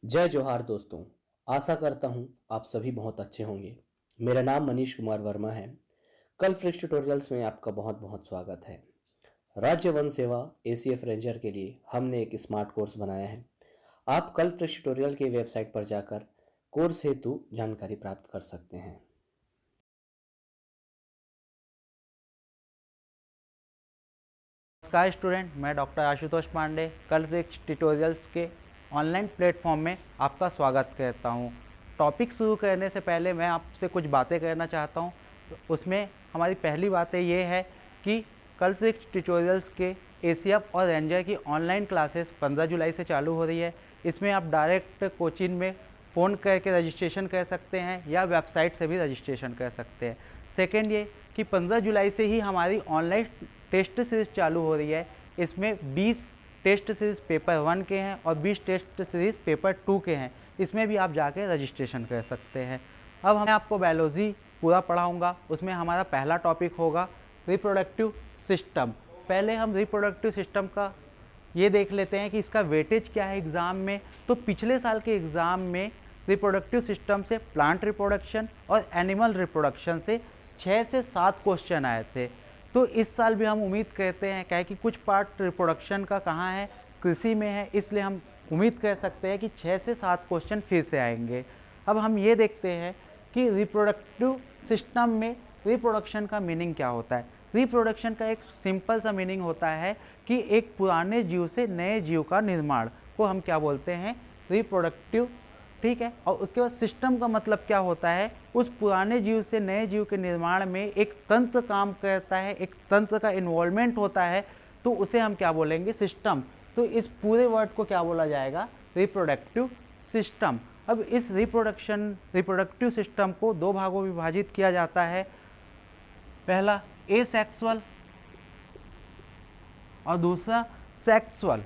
जय जोहार दोस्तों। आशा करता हूँ आप सभी बहुत अच्छे होंगे। मेरा नाम मनीष कुमार वर्मा है। कल फ्रिक्स ट्यूटोरियल्स में आपका बहुत बहुत स्वागत है। राज्य वन सेवा एसीएफ रेंजर के लिए हमने एक स्मार्ट कोर्स बनाया है। आप कल फ्रिक्स ट्यूटोरियल के वेबसाइट पर जाकर कोर्स हेतु जानकारी प्राप्त कर सकते हैं। नमस्कार स्टूडेंट, मैं डॉक्टर आशुतोष पांडे कल फ्रिक्स ट्यूटोरियल्स के ऑनलाइन प्लेटफॉर्म में आपका स्वागत करता हूं। टॉपिक शुरू करने से पहले मैं आपसे कुछ बातें करना चाहता हूं। उसमें हमारी पहली बातें ये है कि कल फ्रिक्स ट्यूटोरियल्स के एसीएफ और रेंजर की ऑनलाइन क्लासेस 15 जुलाई से चालू हो रही है। इसमें आप डायरेक्ट कोचिंग में फ़ोन करके रजिस्ट्रेशन कर सकते हैं या वेबसाइट से भी रजिस्ट्रेशन कर सकते हैं। सेकेंड ये कि 15 जुलाई से ही हमारी ऑनलाइन टेस्ट सीरीज़ चालू हो रही है। इसमें 20 टेस्ट सीरीज़ पेपर 1 के हैं और 20 टेस्ट सीरीज़ पेपर 2 के हैं। इसमें भी आप जाके रजिस्ट्रेशन कर सकते हैं। अब मैं आपको बायोलॉजी पूरा पढ़ाऊंगा। उसमें हमारा पहला टॉपिक होगा रिप्रोडक्टिव सिस्टम। पहले हम रिप्रोडक्टिव सिस्टम का ये देख लेते हैं कि इसका वेटेज क्या है एग्ज़ाम में। तो पिछले साल के एग्ज़ाम में रिप्रोडक्टिव सिस्टम से प्लांट रिप्रोडक्शन और एनिमल रिप्रोडक्शन से 6 से 7 क्वेश्चन आए थे। तो इस साल भी हम उम्मीद करते हैं क्या है कि कुछ पार्ट रिप्रोडक्शन का कहाँ है, कृषि में है, इसलिए हम उम्मीद कर सकते हैं कि 6 से 7 क्वेश्चन फिर से आएंगे। अब हम ये देखते हैं कि रिप्रोडक्टिव सिस्टम में रिप्रोडक्शन का मीनिंग क्या होता है। रिप्रोडक्शन का एक सिंपल सा मीनिंग होता है कि एक पुराने जीव से नए जीव का निर्माण को हम क्या बोलते हैं, रिप्रोडक्टिव। ठीक है। और उसके बाद सिस्टम का मतलब क्या होता है, उस पुराने जीव से नए जीव के निर्माण में एक तंत्र काम करता है, एक तंत्र का इन्वॉल्वमेंट होता है, तो उसे हम क्या बोलेंगे, सिस्टम। तो इस पूरे वर्ड को क्या बोला जाएगा, रिप्रोडक्टिव सिस्टम। अब इस रिप्रोडक्टिव सिस्टम को 2 भागों में विभाजित किया जाता है। पहला एसेक्सुअल और दूसरा सेक्सुअल।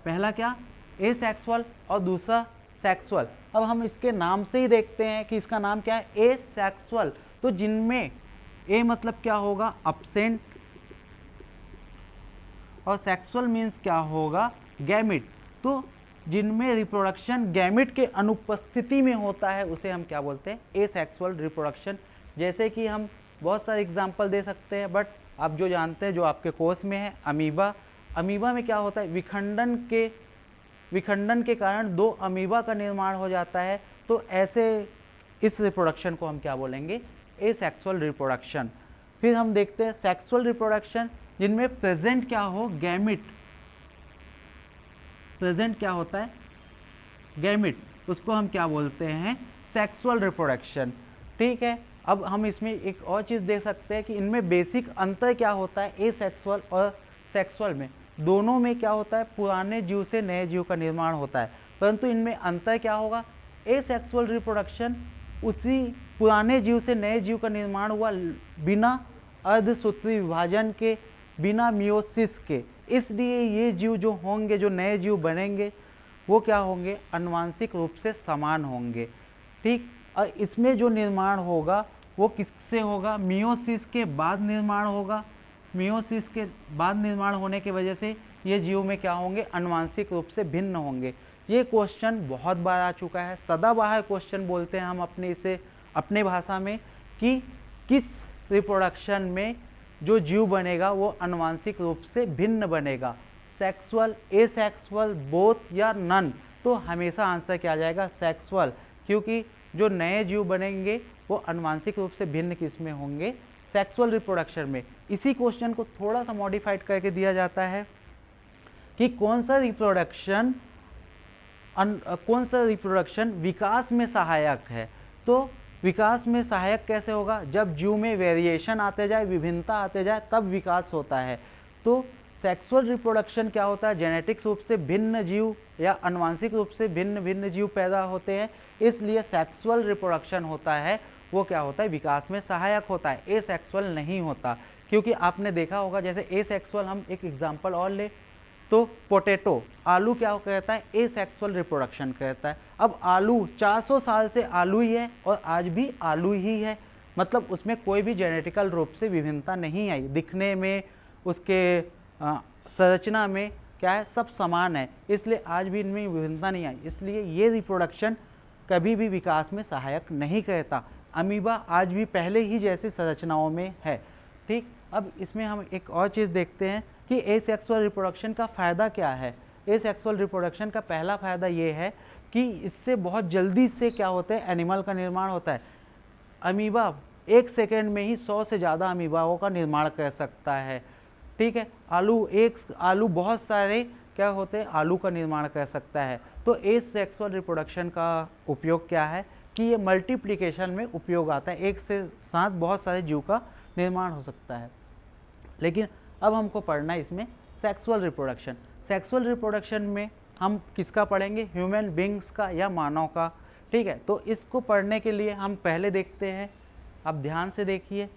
पहला क्या, एसेक्सुअल और दूसरा सेक्सुअल। अब हम इसके नाम से ही देखते हैं कि इसका नाम क्या है, एसेक्सुअल। तो जिनमें ए मतलब क्या होगा, अब्सेंट, और सेक्सुअल मीन्स क्या होगा, गैमिट। तो जिनमें रिप्रोडक्शन गैमिट के अनुपस्थिति में होता है उसे हम क्या बोलते हैं, एसेक्सुअल रिप्रोडक्शन। जैसे कि हम बहुत सारे एग्जाम्पल दे सकते हैं, बट आप जो जानते हैं जो आपके कोर्स में है, अमीबा। अमीबा में क्या होता है, विखंडन के कारण 2 अमीबा का निर्माण हो जाता है। तो ऐसे इस रिप्रोडक्शन को हम क्या बोलेंगे, एसेक्सुअल रिप्रोडक्शन। फिर हम देखते हैं सेक्सुअल रिप्रोडक्शन, जिनमें प्रेजेंट क्या हो, गैमिट। प्रेजेंट क्या होता है, गैमिट, उसको हम क्या बोलते हैं, सेक्सुअल रिप्रोडक्शन। ठीक है। अब हम इसमें एक और चीज़ देख सकते हैं कि इनमें बेसिक अंतर क्या होता है, एसेक्सुअल और सेक्सुअल में। दोनों में क्या होता है, पुराने जीव से नए जीव का निर्माण होता है, परंतु इनमें अंतर क्या होगा, एसेक्सुअल रिप्रोडक्शन उसी पुराने जीव से नए जीव का निर्माण हुआ बिना अर्धसूत्री विभाजन के, बिना मियोसिस के। इसलिए ये जीव जो होंगे, जो नए जीव बनेंगे, वो क्या होंगे, आनुवंशिक रूप से समान होंगे। ठीक। और इसमें जो निर्माण होगा वो किससे होगा, मियोसिस के बाद निर्माण होगा। मियोसिस के बाद निर्माण होने की वजह से ये जीव में क्या होंगे, आनुवंशिक रूप से भिन्न होंगे। ये क्वेश्चन बहुत बार आ चुका है, सदाबहार क्वेश्चन बोलते हैं हम अपने भाषा में, कि किस रिप्रोडक्शन में जो जीव बनेगा वो आनुवंशिक रूप से भिन्न बनेगा, सेक्सुअल, एसेक्सुअल, बोथ या नन। तो हमेशा आंसर क्या आ जाएगा, सेक्सुअल, क्योंकि जो नए जीव बनेंगे वो आनुवंशिक रूप से भिन्न किस में होंगे, सेक्सुअल रिप्रोडक्शन में। इसी क्वेश्चन को थोड़ा सा मॉडिफाइड करके दिया जाता है कि कौन सा रिप्रोडक्शन विकास में सहायक है। तो विकास में सहायक कैसे होगा, जब जीव में वेरिएशन आते जाए, विभिन्नता आते जाए, तब विकास होता है। तो सेक्सुअल रिप्रोडक्शन क्या होता है, जेनेटिक्स रूप से भिन्न जीव या आनुवंशिक रूप से भिन्न भिन्न जीव पैदा होते हैं, इसलिए सेक्सुअल रिप्रोडक्शन होता है वो क्या होता है, विकास में सहायक होता है, एसेक्सुअल नहीं होता। क्योंकि आपने देखा होगा, जैसे एसेक्सुअल, हम एक एग्जांपल और ले तो पोटैटो, आलू क्या कहता है, एसेक्सुअल रिप्रोडक्शन कहता है। अब आलू 400 साल से आलू ही है और आज भी आलू ही है, मतलब उसमें कोई भी जेनेटिकल रूप से विभिन्नता नहीं आई, दिखने में, उसके संरचना में क्या है, सब समान है, इसलिए आज भी इनमें विभिन्नता नहीं आई, इसलिए ये रिप्रोडक्शन कभी भी विकास में सहायक नहीं करता। अमीबा आज भी पहले ही जैसी संरचनाओं में है। ठीक, अब इसमें हम एक और चीज़ देखते हैं कि एसेक्सुअल रिप्रोडक्शन का फ़ायदा क्या है। एसेक्सुअल रिप्रोडक्शन का पहला फ़ायदा ये है कि इससे बहुत जल्दी से क्या होता है, एनिमल का निर्माण होता है। अमीबा 1 सेकेंड में ही 100 से ज़्यादा अमीबाओं का निर्माण कर सकता है। ठीक है, आलू बहुत सारे क्या होते हैं, आलू का निर्माण कर सकता है। तो एसेक्सुअल रिप्रोडक्शन का उपयोग क्या है कि ये मल्टीप्लिकेशन में उपयोग आता है, एक से साथ बहुत सारे जीव का निर्माण हो सकता है। लेकिन अब हमको पढ़ना है इसमें सेक्सुअल रिप्रोडक्शन। सेक्सुअल रिप्रोडक्शन में हम किसका पढ़ेंगे, ह्यूमन बींग्स का या मानव का। ठीक है, तो इसको पढ़ने के लिए हम पहले देखते हैं, आप ध्यान से देखिए,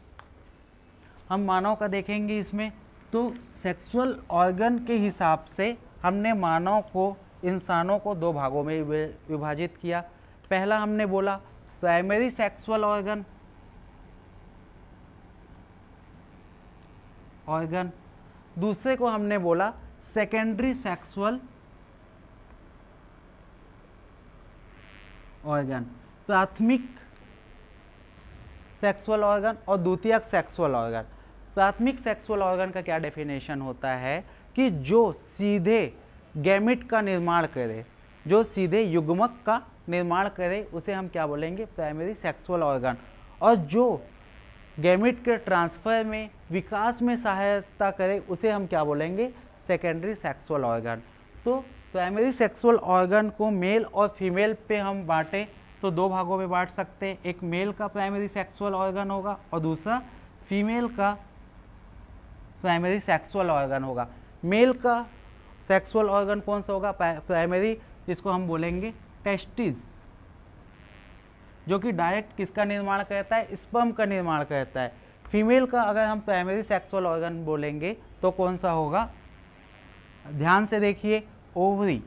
हम मानव का देखेंगे इसमें। तो सेक्सुअल ऑर्गन के हिसाब से हमने मानव को, इंसानों को 2 भागों में विभाजित किया। पहला हमने बोला प्राइमरी सेक्सुअल ऑर्गन, दूसरे को हमने बोला सेकेंडरी सेक्सुअल ऑर्गन, प्राथमिक सेक्सुअल ऑर्गन और द्वितीयक सेक्सुअल ऑर्गन। प्राथमिक सेक्सुअल ऑर्गन का क्या डेफिनेशन होता है कि जो सीधे गैमिट का निर्माण करे, जो सीधे युग्मक का निर्माण करे, उसे हम क्या बोलेंगे, प्राइमरी सेक्सुअल ऑर्गन। और जो गैमिट के ट्रांसफर में, विकास में सहायता करे, उसे हम क्या बोलेंगे, सेकेंडरी सेक्सुअल ऑर्गन। तो प्राइमरी सेक्सुअल ऑर्गन को मेल और फीमेल पे हम बांटें तो 2 भागों में बांट सकते हैं। एक मेल का प्राइमरी सेक्सुअल ऑर्गन होगा और दूसरा फीमेल का प्राइमरी सेक्सुअल ऑर्गन होगा। मेल का सेक्सुअल ऑर्गन कौन सा होगा, प्राइमरी, जिसको हम बोलेंगे टेस्टिस, जो कि डायरेक्ट किसका निर्माण करता है, स्पर्म का निर्माण करता है। फीमेल का अगर हम प्राइमरी सेक्सुअल ऑर्गन बोलेंगे तो कौन सा होगा, ध्यान से देखिए, ओवरी।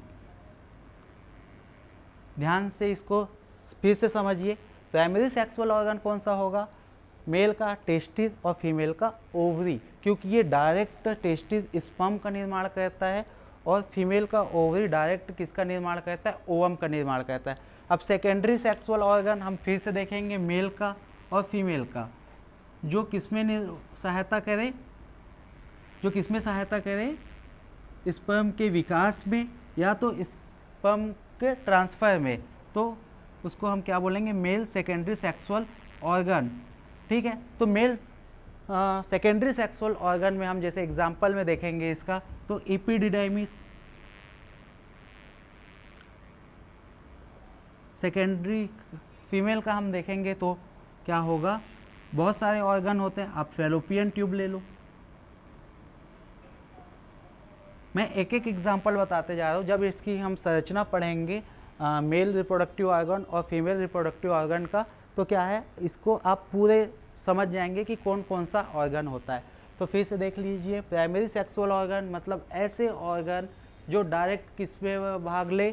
ध्यान से इसको फिर से समझिए, प्राइमरी सेक्सुअल ऑर्गन कौन सा होगा, मेल का टेस्टिस और फीमेल का ओवरी, क्योंकि ये डायरेक्ट टेस्टिस स्पर्म का निर्माण करता है और फीमेल का ओवरी डायरेक्ट किसका निर्माण करता है, ओवम का निर्माण करता है। अब सेकेंडरी सेक्सुअल ऑर्गन हम फिर से देखेंगे, मेल का और फीमेल का, जो किसमें सहायता करे, जो किसमें सहायता करे, स्पर्म के विकास में या तो स्पर्म के ट्रांसफर में, तो उसको हम क्या बोलेंगे, मेल सेकेंडरी सेक्सुअल ऑर्गन। ठीक है, तो मेल सेकेंडरी सेक्सुअल ऑर्गन में हम जैसे एग्जाम्पल में देखेंगे इसका, तो एपिडिडाइमिस, सेकेंडरी फीमेल का हम देखेंगे तो क्या होगा, बहुत सारे ऑर्गन होते हैं, आप फैलोपियन ट्यूब ले लो। मैं एक एक एग्जाम्पल बताते जा रहा हूँ, जब इसकी हम संरचना पढ़ेंगे मेल रिप्रोडक्टिव ऑर्गन और फीमेल रिप्रोडक्टिव ऑर्गन का, तो क्या है, इसको आप पूरे समझ जाएंगे कि कौन कौन सा ऑर्गन होता है। तो फिर से देख लीजिए, प्राइमरी सेक्सुअल ऑर्गन मतलब ऐसे ऑर्गन जो डायरेक्ट किस में भाग ले,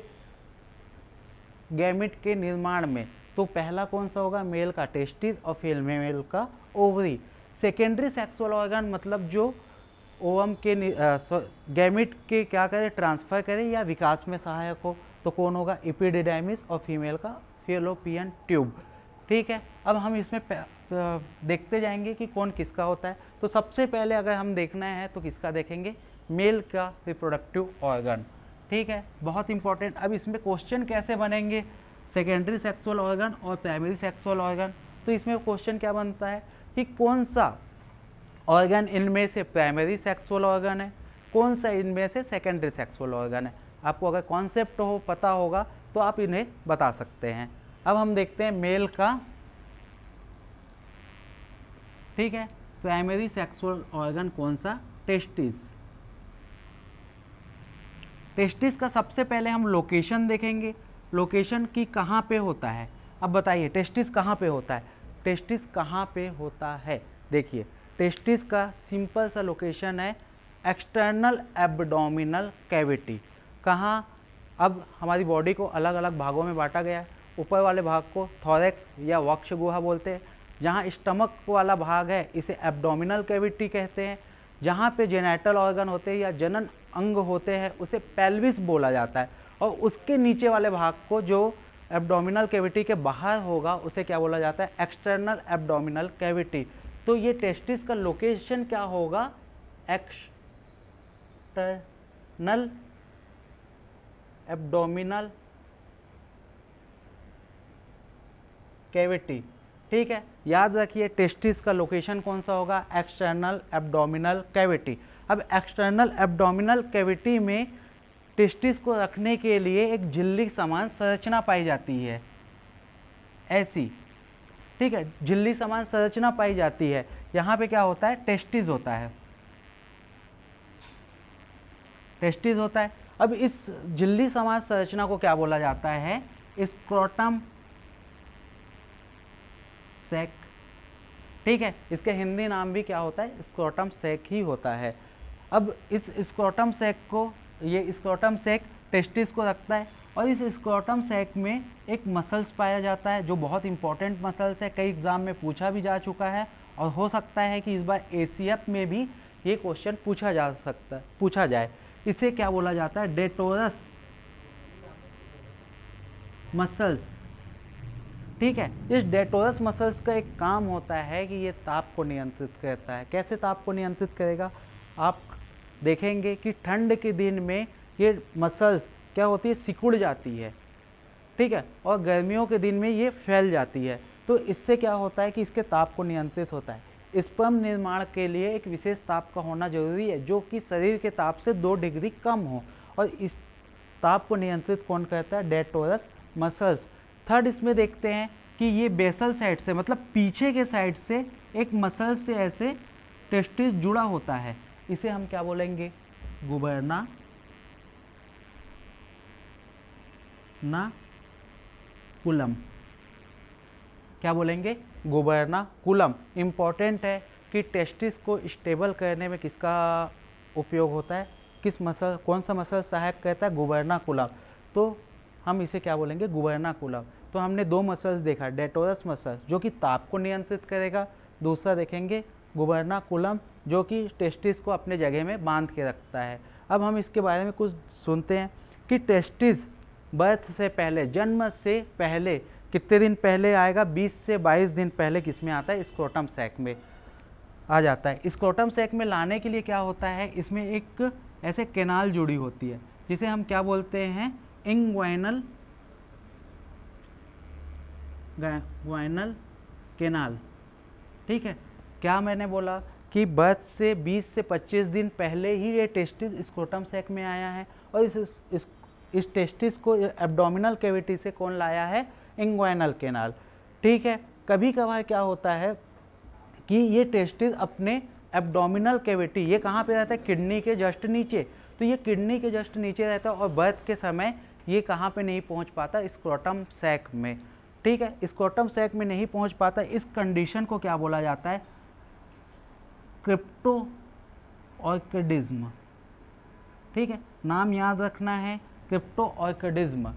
गैमिट के निर्माण में। तो पहला कौन सा होगा, मेल का टेस्टिस और फीमेल का ओवरी। सेकेंडरी सेक्सुअल ऑर्गन मतलब जो ओवम के गैमिट के क्या करे, ट्रांसफर करे या विकास में सहायक हो, तो कौन होगा, एपिडिडाइमिस और फीमेल का फैलोपियन ट्यूब। ठीक है, अब हम इसमें देखते जाएंगे कि कौन किसका होता है। तो सबसे पहले अगर हम देखना है तो किसका देखेंगे, मेल का रिप्रोडक्टिव ऑर्गन। ठीक है, बहुत इंपॉर्टेंट। अब इसमें क्वेश्चन कैसे बनेंगे, सेकेंडरी सेक्सुअल ऑर्गन और प्राइमरी सेक्सुअल ऑर्गन। तो इसमें क्वेश्चन क्या बनता है कि कौन सा ऑर्गन इनमें से प्राइमरी सेक्सुअल ऑर्गन है, कौन सा इनमें से सेकेंडरी सेक्सुअल ऑर्गन है। आपको अगर कॉन्सेप्ट हो, पता होगा, तो आप इन्हें बता सकते हैं। अब हम देखते हैं मेल का, ठीक है, प्राइमरी सेक्सुअल ऑर्गन कौन सा, टेस्टिस। टेस्टिस का सबसे पहले हम लोकेशन देखेंगे, लोकेशन की कहाँ पे होता है। अब बताइए टेस्टिस कहाँ पे होता है, टेस्टिस कहाँ पे होता है। देखिए टेस्टिस का सिंपल सा लोकेशन है एक्सटर्नल एब्डोमिनल कैविटी। कहाँ, अब हमारी बॉडी को अलग अलग भागों में बांटा गया है। ऊपर वाले भाग को थोरैक्स या वक्ष गुहा बोलते हैं, जहाँ स्टमक वाला भाग है इसे एब्डोमिनल कैविटी कहते हैं। जहाँ पे जेनेटल ऑर्गन होते हैं या जनन अंग होते हैं उसे पेल्विस बोला जाता है, और उसके नीचे वाले भाग को जो एब्डोमिनल कैविटी के बाहर होगा उसे क्या बोला जाता है, एक्सटर्नल एब्डोमिनल कैविटी। तो ये टेस्टिस का लोकेशन क्या होगा, एक्सटर्नल एब्डोमिनल कैविटी। ठीक है, याद रखिए टेस्टिस का लोकेशन कौन सा होगा, एक्सटर्नल एब्डोमिनल कैविटी। अब एक्सटर्नल एब्डोमिनल कैविटी में टेस्टिस को रखने के लिए एक झिल्ली समान संरचना पाई जाती है, ऐसी। ठीक है, झिल्ली समान संरचना पाई जाती है। यहाँ पे क्या होता है, टेस्टिस होता है, टेस्टिस होता है। अब इस झिल्ली समान संरचना को क्या बोला जाता है, स्क्रोटम सैक। ठीक है, इसके हिंदी नाम भी क्या होता है, स्क्रोटम सैक ही होता है। अब इस स्क्रोटम सैक को, ये स्क्रोटम सैक टेस्टिस को रखता है, और इस स्क्रोटम सैक में एक मसल्स पाया जाता है जो बहुत इंपॉर्टेंट मसल्स है, कई एग्जाम में पूछा भी जा चुका है, और हो सकता है कि इस बार एसीएफ में भी ये क्वेश्चन पूछा जाए। इसे क्या बोला जाता है, डेटोरस मसल्स। ठीक है, इस डेटोरस मसल्स का एक काम होता है कि ये ताप को नियंत्रित करता है। कैसे ताप को नियंत्रित करेगा, आप देखेंगे कि ठंड के दिन में ये मसल्स क्या होती है, सिकुड़ जाती है। ठीक है, और गर्मियों के दिन में ये फैल जाती है। तो इससे क्या होता है कि इसके ताप को नियंत्रित होता है। स्पर्म निर्माण के लिए एक विशेष ताप का होना जरूरी है जो कि शरीर के ताप से 2 डिग्री कम हो, और इस ताप को नियंत्रित कौन करता है, डेटोरस मसल्स। थर्ड इसमें देखते हैं कि ये बेसल साइड से, मतलब पीछे के साइड से एक मसल से ऐसे टेस्टिस जुड़ा होता है, इसे हम क्या बोलेंगे, गुबर्ना कुलम। क्या बोलेंगे, गुबर्नाकुलम। इम्पॉर्टेंट है कि टेस्टिस को स्टेबल करने में किसका उपयोग होता है, किस मसल, कौन सा मसल सहायक करता है, गुबर्नाकुलम। तो हम इसे क्या बोलेंगे, गुबर्नाकुलम। तो हमने 2 मसल्स देखा, डेटोरस मसल जो कि ताप को नियंत्रित करेगा, दूसरा देखेंगे गुबर्नाकुलम जो कि टेस्टिस को अपने जगह में बांध के रखता है। अब हम इसके बारे में कुछ सुनते हैं कि टेस्टिस बर्थ से पहले, जन्म से पहले कितने दिन पहले आएगा, 20 से 22 दिन पहले किस में आता है, स्क्रोटम सैक में आ जाता है। स्क्रोटम सैक में लाने के लिए क्या होता है, इसमें एक ऐसे कैनाल जुड़ी होती है जिसे हम क्या बोलते हैं, इंग्वाइनल कैनाल। ठीक है, क्या मैंने बोला कि बर्थ से 20 से 25 दिन पहले ही ये टेस्टिस स्क्रोटम सैक में आया है, और इस टेस्टिस को एब्डोमिनल कैविटी से कौन लाया है, इंग्वाइनल कैनाल। ठीक है, कभी कभार क्या होता है कि ये टेस्टिस अपने एब्डोमिनल कैविटी, ये कहाँ पे रहता है, किडनी के जस्ट नीचे। तो ये किडनी के जस्ट नीचे रहता है, और बर्थ के समय ये कहाँ पे नहीं पहुँच पाता, स्क्रोटम सैक में। ठीक है, स्क्रोटम सैक में नहीं पहुँच पाता, इस कंडीशन को क्या बोला जाता है, क्रिप्टोऑर्किडिज्म। ठीक है, नाम याद रखना है, क्रिप्टोऑर्किडिज्म।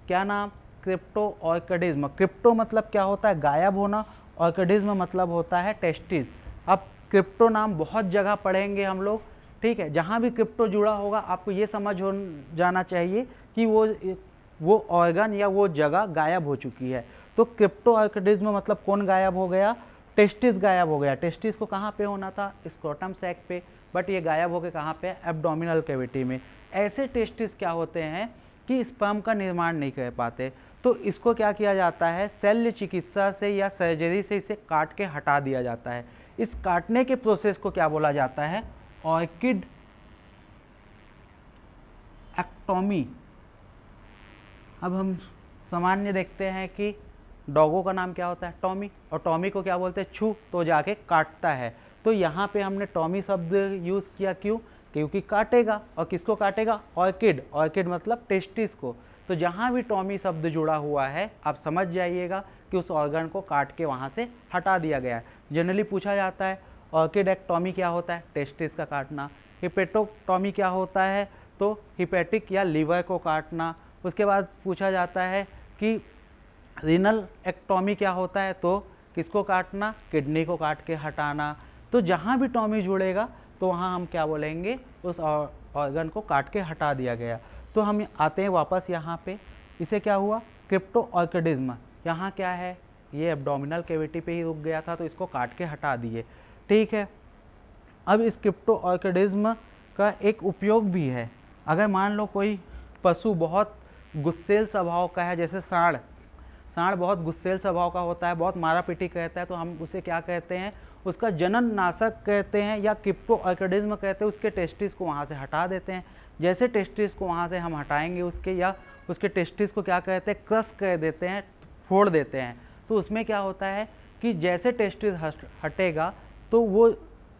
क्या नाम, क्रिप्टोऑर्किडिज्म। क्रिप्टो मतलब क्या होता है, गायब होना, ऑर्किडिज्म मतलब होता है टेस्टिस। अब क्रिप्टो नाम बहुत जगह पढ़ेंगे हम लोग। ठीक है, जहाँ भी क्रिप्टो जुड़ा होगा आपको ये समझ हो जाना चाहिए कि वो ऑर्गन या वो जगह गायब हो चुकी है। तो क्रिप्टोऑर्किडिज्म मतलब कौन गायब हो गया, टेस्टिस गायब हो गया। टेस्टिस को कहाँ पे होना था, स्क्रोटम सैक पे, बट ये गायब हो गए कहाँ पे, एब्डोमिनल कैविटी में। ऐसे टेस्टिस क्या होते हैं कि स्पर्म का निर्माण नहीं कर पाते, तो इसको क्या किया जाता है, शल्य चिकित्सा से या सर्जरी से इसे काट के हटा दिया जाता है। इस काटने के प्रोसेस को क्या बोला जाता है, ऑर्किड एक्टोमी। अब हम सामान्य देखते हैं कि डॉगों का नाम क्या होता है, टॉमी, और टॉमी को क्या बोलते हैं, छू तो जाके काटता है। तो यहाँ पे हमने टॉमी शब्द यूज़ किया, क्यों, क्योंकि काटेगा, और किसको काटेगा, ऑर्किड। ऑर्किड मतलब टेस्टिस को। तो जहाँ भी टॉमी शब्द जुड़ा हुआ है आप समझ जाइएगा कि उस ऑर्गन को काट के वहाँ से हटा दिया गया है। जनरली पूछा जाता है ऑर्किड एक्टोमी क्या होता है, टेस्टिस का काटना। हिपेटोटॉमी क्या होता है, तो हिपेटिक या लीवर को काटना। उसके बाद पूछा जाता है कि रीनल एक्टोमी क्या होता है, तो किसको काटना, किडनी को काट के हटाना। तो जहाँ भी टॉमी जुड़ेगा तो वहाँ हम क्या बोलेंगे, उस ऑर्गन को काट के हटा दिया गया। तो हम आते हैं वापस यहाँ पे, इसे क्या हुआ, क्रिप्टो ऑर्किडिज्म। यहाँ क्या है, ये एब्डोमिनल कैविटी पे ही रुक गया था, तो इसको काट के हटा दिए। ठीक है, अब इस क्रिप्टो ऑर्किडिज्म का एक उपयोग भी है। अगर मान लो कोई पशु बहुत गुस्सेल स्वभाव का है, जैसे सांड बहुत गुस्सेल स्वभाव का होता है, बहुत मारा पीटी कहता है, तो हम उसे क्या कहते हैं, उसका जनन नाशक कहते हैं या क्रिप्टो ऑर्किडिज्म कहते हैं। उसके टेस्टिस को वहाँ से हटा देते हैं। जैसे टेस्टिस को वहाँ से हम हटाएंगे उसके, या उसके टेस्टिस को क्या कहते हैं, क्रश कर देते हैं, फोड़ देते हैं, तो उसमें क्या होता है कि जैसे टेस्टिस हटेगा तो वो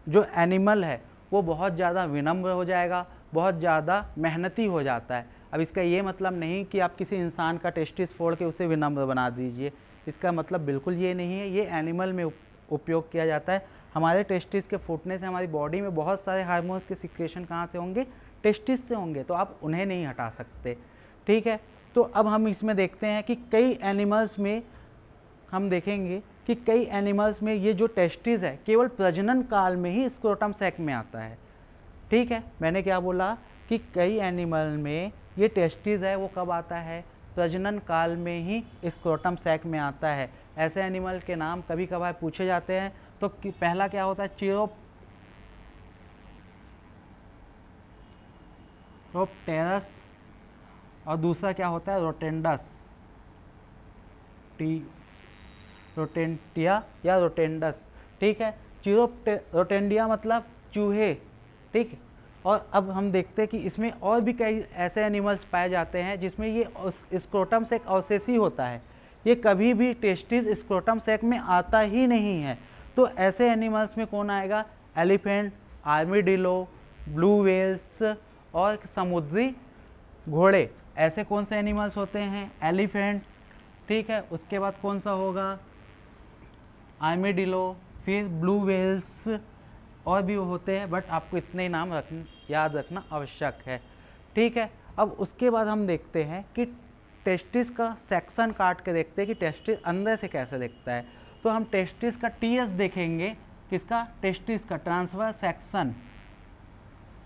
जो एनिमल है वो बहुत ज़्यादा विनम्र हो जाएगा, बहुत ज़्यादा मेहनती हो जाता है। अब इसका ये मतलब नहीं कि आप किसी इंसान का टेस्टिस फोड़ के उसे विनम्र बना दीजिए, इसका मतलब बिल्कुल ये नहीं है। ये एनिमल में उपयोग किया जाता है। हमारे टेस्टिस के फूटने से हमारी बॉडी में बहुत सारे हार्मोन्स के सिक्रेशन कहाँ से होंगे, टेस्टिस से होंगे, तो आप उन्हें नहीं हटा सकते। ठीक है, तो अब हम इसमें देखते हैं कि कई एनिमल्स में हम देखेंगे कि कई एनिमल्स में ये जो टेस्टिस है केवल प्रजनन काल में ही स्क्रोटम सैक में आता है। ठीक है, मैंने क्या बोला कि कई एनिमल में ये टेस्टिस है वो कब आता है, प्रजनन काल में ही स्क्रोटम सैक में आता है। ऐसे एनिमल के नाम कभी कभार पूछे जाते हैं। तो पहला क्या होता है, चिरोप्टेरस, और दूसरा क्या होता है, रोटेंटिया या रोटेंडस। ठीक है, रोटेंडिया मतलब चूहे। ठीक, और अब हम देखते हैं कि इसमें और भी कई ऐसे एनिमल्स पाए जाते हैं जिसमें ये स्क्रोटम सैक अवशेषी होता है, ये कभी भी टेस्टिस स्क्रोटम सैक में आता ही नहीं है। तो ऐसे एनिमल्स में कौन आएगा, एलिफेंट, आर्मीडिलो, ब्लू वेल्स और समुद्री घोड़े। ऐसे कौन से एनिमल्स होते हैं, एलिफेंट, ठीक है, उसके बाद कौन सा होगा, आर्मीडिलो, फिर ब्लू वेल्स, और भी होते हैं, बट आपको इतने ही नाम याद रखना आवश्यक है। ठीक है, अब उसके बाद हम देखते हैं कि टेस्टिस का सेक्शन काट के देखते हैं कि टेस्टिस अंदर से कैसे दिखता है। तो हम टेस्टिस का टीएस देखेंगे, किसका, टेस्टिस का ट्रांसफर सेक्शन।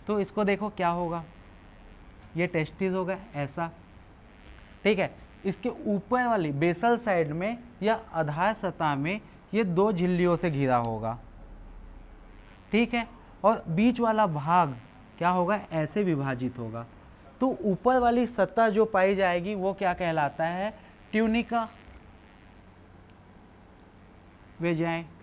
तो इसको देखो क्या होगा, ये टेस्टिस होगा ऐसा। ठीक है, इसके ऊपर वाली बेसल साइड में या आधार सतह में ये दो झिल्लियों से घिरा होगा। ठीक है, और बीच वाला भाग क्या होगा, ऐसे विभाजित होगा। तो ऊपर वाली सतह जो पाई जाएगी वो क्या कहलाता है, ट्यूनिका वेजाइनलिस,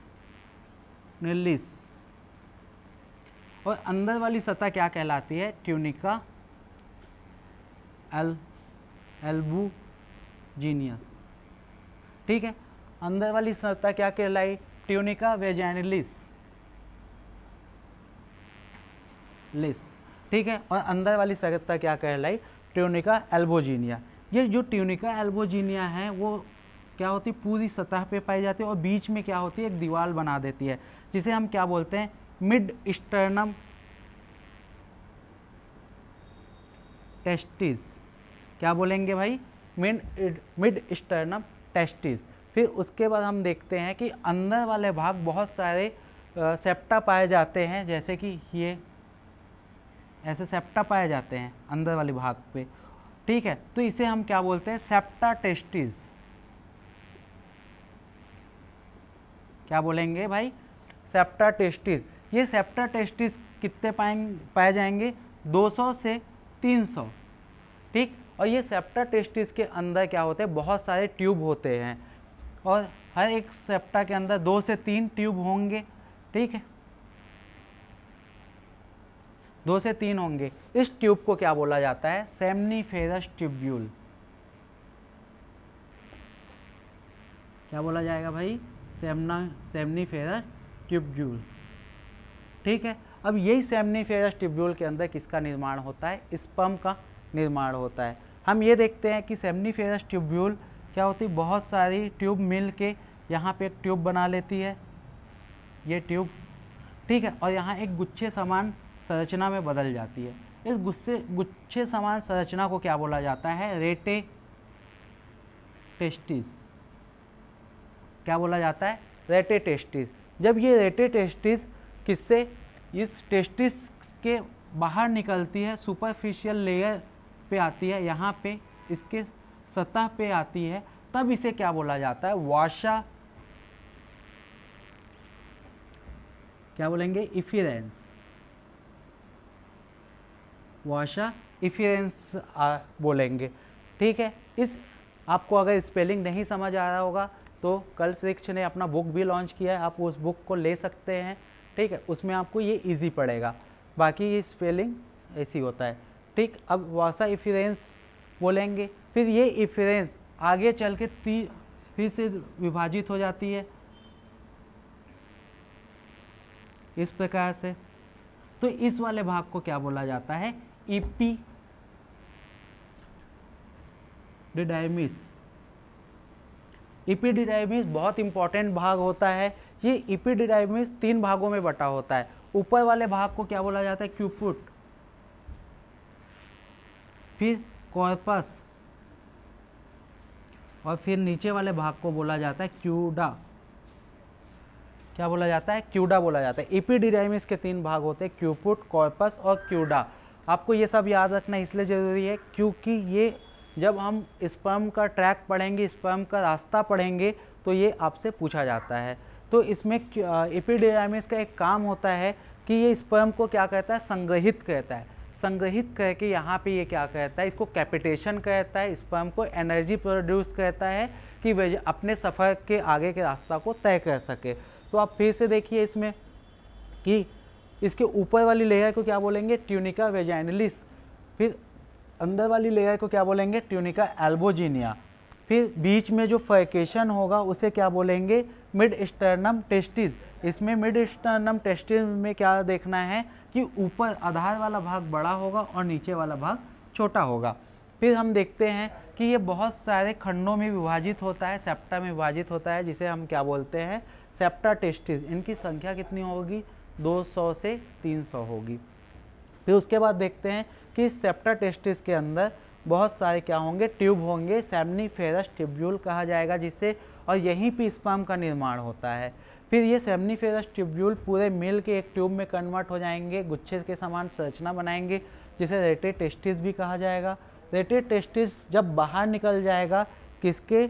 और अंदर वाली सतह क्या कहलाती है, ट्यूनिका एल्बुजिनियस। ठीक है, अंदर वाली सतह क्या कहलाई, ट्यूनिका वेजाइनलिस। ठीक है, और अंदर वाली सतह क्या कहलाई, ट्यूनिका एल्बोजिनिया। ये जो ट्यूनिका एल्बोजिनिया है वो क्या होती है, पूरी सतह पे पाई जाती है, और बीच में क्या होती है, एक दीवार बना देती है, जिसे हम क्या बोलते हैं, मिड स्टर्नम टेस्टिस। क्या बोलेंगे भाई, मिड स्टर्नम टेस्टिस। फिर उसके बाद हम देखते हैं कि अंदर वाले भाग बहुत सारे सेप्टा पाए जाते हैं, जैसे कि ये ऐसे सेप्टा पाए जाते हैं अंदर वाले भाग पे। ठीक है, तो इसे हम क्या बोलते हैं, सेप्टा टेस्टिस। क्या बोलेंगे भाई, सेप्टा टेस्टिस। ये सेप्टा टेस्टिस कितने पाए जाएंगे, 200 से 300। ठीक, और ये सेप्टा टेस्टिस के अंदर क्या होते हैं, बहुत सारे ट्यूब होते हैं, और हर एक सेप्टा के अंदर 2 से 3 ट्यूब होंगे। ठीक है, 2 से 3 होंगे। इस ट्यूब को क्या बोला जाता है, सेमनीफेरस ट्यूब्यूल। क्या बोला जाएगा भाई, सेमनीफेरस ट्यूब्यूल। ठीक है, अब यही सेमनीफेरस ट्यूब्यूल के अंदर किसका निर्माण होता है, स्पर्म का निर्माण होता है। हम ये देखते हैं कि सेमनीफेरस ट्यूब्यूल क्या होती है, बहुत सारी ट्यूब मिल के यहाँ पे एक ट्यूब बना लेती है, ये ट्यूब। ठीक है, और यहाँ एक गुच्छे समान संरचना में बदल जाती है। इस गुच्छे समान संरचना को क्या बोला जाता है, रेटे टेस्टिस। क्या बोला जाता है, रेटे टेस्टिस। जब ये रेटे टेस्टिस किससे इस टेस्टिस के बाहर निकलती है, सुपरफिशियल लेयर पे आती है, यहाँ पे इसके सतह पे आती है, तब इसे क्या बोला जाता है, वाशा, क्या बोलेंगे, इफिरेंस, वाशा इफिरेंस बोलेंगे। ठीक है, इस आपको अगर स्पेलिंग नहीं समझ आ रहा होगा तो कल्फ्रिक्स ने अपना बुक भी लॉन्च किया है, आप उस बुक को ले सकते हैं। ठीक है, उसमें आपको ये इजी पड़ेगा, बाकी ये स्पेलिंग ऐसी होता है। ठीक, अब वाशा इफिरेंस बोलेंगे, फिर ये इफिरेंस आगे चल के फिर से विभाजित हो जाती है इस प्रकार से। तो इस वाले भाग को क्या बोला जाता है, इपिडिडाइमिस। इपिडिडाइमिस बहुत इंपॉर्टेंट भाग होता है। ये इपिडिडाइमिस 3 भागों में बटा होता है। ऊपर वाले भाग को क्या बोला जाता है, क्यूपुट, फिर कॉर्पस, और फिर नीचे वाले भाग को बोला जाता है क्यूडा। क्या बोला जाता है, क्यूडा बोला जाता है। इपिडिडाइमिस के 3 भाग होते हैं, क्यूपुट, कॉर्पस और क्यूडा। आपको ये सब याद रखना इसलिए ज़रूरी है क्योंकि ये जब हम स्पर्म का ट्रैक पढ़ेंगे, स्पर्म का रास्ता पढ़ेंगे, तो ये आपसे पूछा जाता है। तो इसमें इपिडिडाइमिस का एक काम होता है कि ये स्पर्म को क्या कहता है, संग्रहित करता है। संग्रहित करके यहाँ पे ये क्या कहता है, इसको कैपिटेशन कहता है, स्पर्म को एनर्जी प्रोड्यूस करता है कि वह अपने सफ़र के आगे के रास्ता को तय कर सके। तो आप फिर से देखिए इसमें कि इसके ऊपर वाली लेयर को क्या बोलेंगे, ट्यूनिका वेजाइनलिस, फिर अंदर वाली लेयर को क्या बोलेंगे, ट्यूनिका एल्बोजिनिया, फिर बीच में जो फर्केशन होगा उसे क्या बोलेंगे, मिड स्टर्नम टेस्टिस। इसमें मिड स्टर्नम टेस्टिस में क्या देखना है कि ऊपर आधार वाला भाग बड़ा होगा और नीचे वाला भाग छोटा होगा। फिर हम देखते हैं कि ये बहुत सारे खंडों में विभाजित होता है, सेप्टा में विभाजित होता है, जिसे हम क्या बोलते हैं, सेप्टा टेस्टिस। इनकी संख्या कितनी होगी, 200 से 300 होगी। फिर उसके बाद देखते हैं कि सेप्टा टेस्टिस के अंदर बहुत सारे क्या होंगे, ट्यूब होंगे, सेमनीफेरस ट्यूब्यूल कहा जाएगा जिसे, और यहीं पे स्पर्म का निर्माण होता है। फिर ये सेमनीफेरस ट्यूब्यूल पूरे मिल के एक ट्यूब में कन्वर्ट हो जाएंगे, गुच्छे के समान संरचना बनाएंगे जिसे रेटे टेस्टिस भी कहा जाएगा। रेटे टेस्टिस जब बाहर निकल जाएगा, किसके,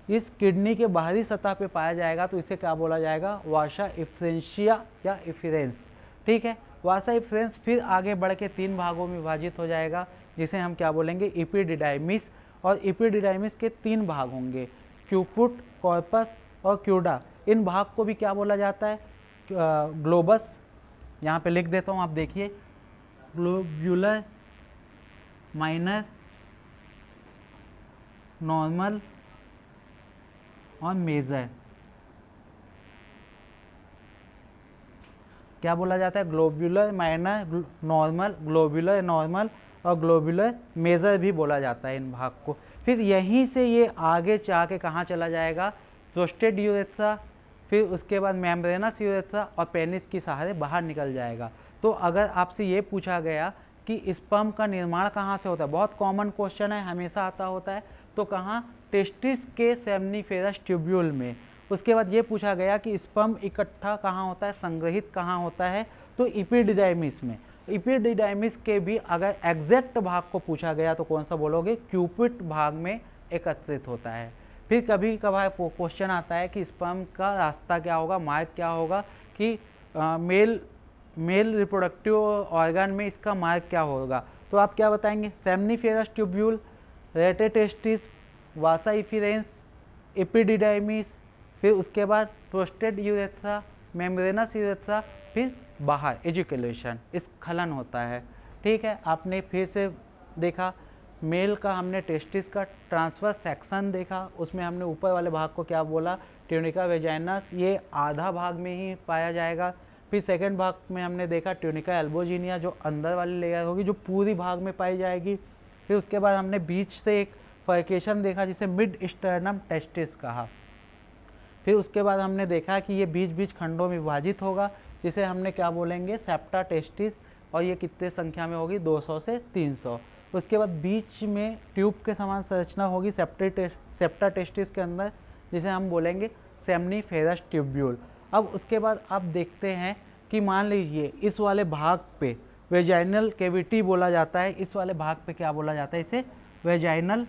इस किडनी के बाहरी सतह पे पाया जाएगा, तो इसे क्या बोला जाएगा, वाशा इफ्रेंशिया या इफिरेंस। ठीक है, वाशा इफिरेंस फिर आगे बढ़ के 3 भागों में विभाजित हो जाएगा जिसे हम क्या बोलेंगे, इपिडिडाइमिस। और इपिडिडाइमिस के 3 भाग होंगे, क्यूपुट, कॉर्पस और क्यूडा। इन भाग को भी क्या बोला जाता है, ग्लोबस, यहाँ पे लिख देता हूँ, आप देखिए, ग्लोब्यूलर, माइनर, नॉर्मल और मेजर। क्या बोला जाता है, globular, minor, normal, globular normal और ग्लोब्यूलर मेजर भी बोला जाता है इन भाग को। फिर यहीं से ये आगे जा के कहाँ चला जाएगा, प्रोस्टेट यूरेथ्रा, फिर उसके बाद मेम्ब्रेनस यूरेथ्रा और पेनिस की सहारे बाहर निकल जाएगा। तो अगर आपसे ये पूछा गया कि स्पर्म का निर्माण कहाँ से होता है, बहुत कॉमन क्वेश्चन है, हमेशा आता होता है, तो कहाँ, टेस्टिस के सेमनीफेरस ट्यूब्यूल में। उसके बाद ये पूछा गया कि स्पर्म इकट्ठा कहाँ होता है, संग्रहित कहाँ होता है, तो इपिडिडाइमिस में। इपिडिडाइमिस के भी अगर एग्जैक्ट भाग को पूछा गया तो कौन सा बोलोगे, क्यूपिट भाग में एकत्रित होता है। फिर कभी कभार क्वेश्चन आता है कि स्पर्म का रास्ता क्या होगा, मार्ग क्या होगा, कि मेल रिप्रोडक्टिव ऑर्गन में इसका मार्ग क्या होगा, तो आप क्या बताएंगे, सेमनीफेरस ट्यूब्यूल, रेटे टेस्टिस, वाशा इफिरेंस, इपिडिडाइमिस, फिर उसके बाद प्रोस्टेट यूरेथ्रा, मेम्ब्रेनस यूरेथ्रा, फिर बाहर एजुकेलेशन, स्खलन होता है। ठीक है, आपने फिर से देखा मेल का, हमने टेस्टिस का ट्रांसफर सेक्शन देखा, उसमें हमने ऊपर वाले भाग को क्या बोला, ट्यूनिका वेजाइनस, ये आधा भाग में ही पाया जाएगा। फिर सेकंड भाग में हमने देखा ट्यूनिका एल्बोजिनिया, जो अंदर वाली लेयर होगी, जो पूरी भाग में पाई जाएगी। फिर उसके बाद हमने बीच से एक फर्केशन देखा जिसे मिड स्टर्नम टेस्टिस कहा। फिर उसके बाद हमने देखा कि ये बीच बीच खंडों में विभाजित होगा जिसे हमने क्या बोलेंगे, सेप्टा टेस्टिस, और ये कितने संख्या में होगी, 200 से 300। उसके बाद बीच में ट्यूब के समान संरचना होगी सेप्टा टेस्टिस के अंदर, जिसे हम बोलेंगे सेमनीफेरस ट्यूब्यूल। अब उसके बाद आप देखते हैं कि मान लीजिए इस वाले भाग पे वेजाइनल कैविटी बोला जाता है, इस वाले भाग पे क्या बोला जाता है, इसे वेजाइनल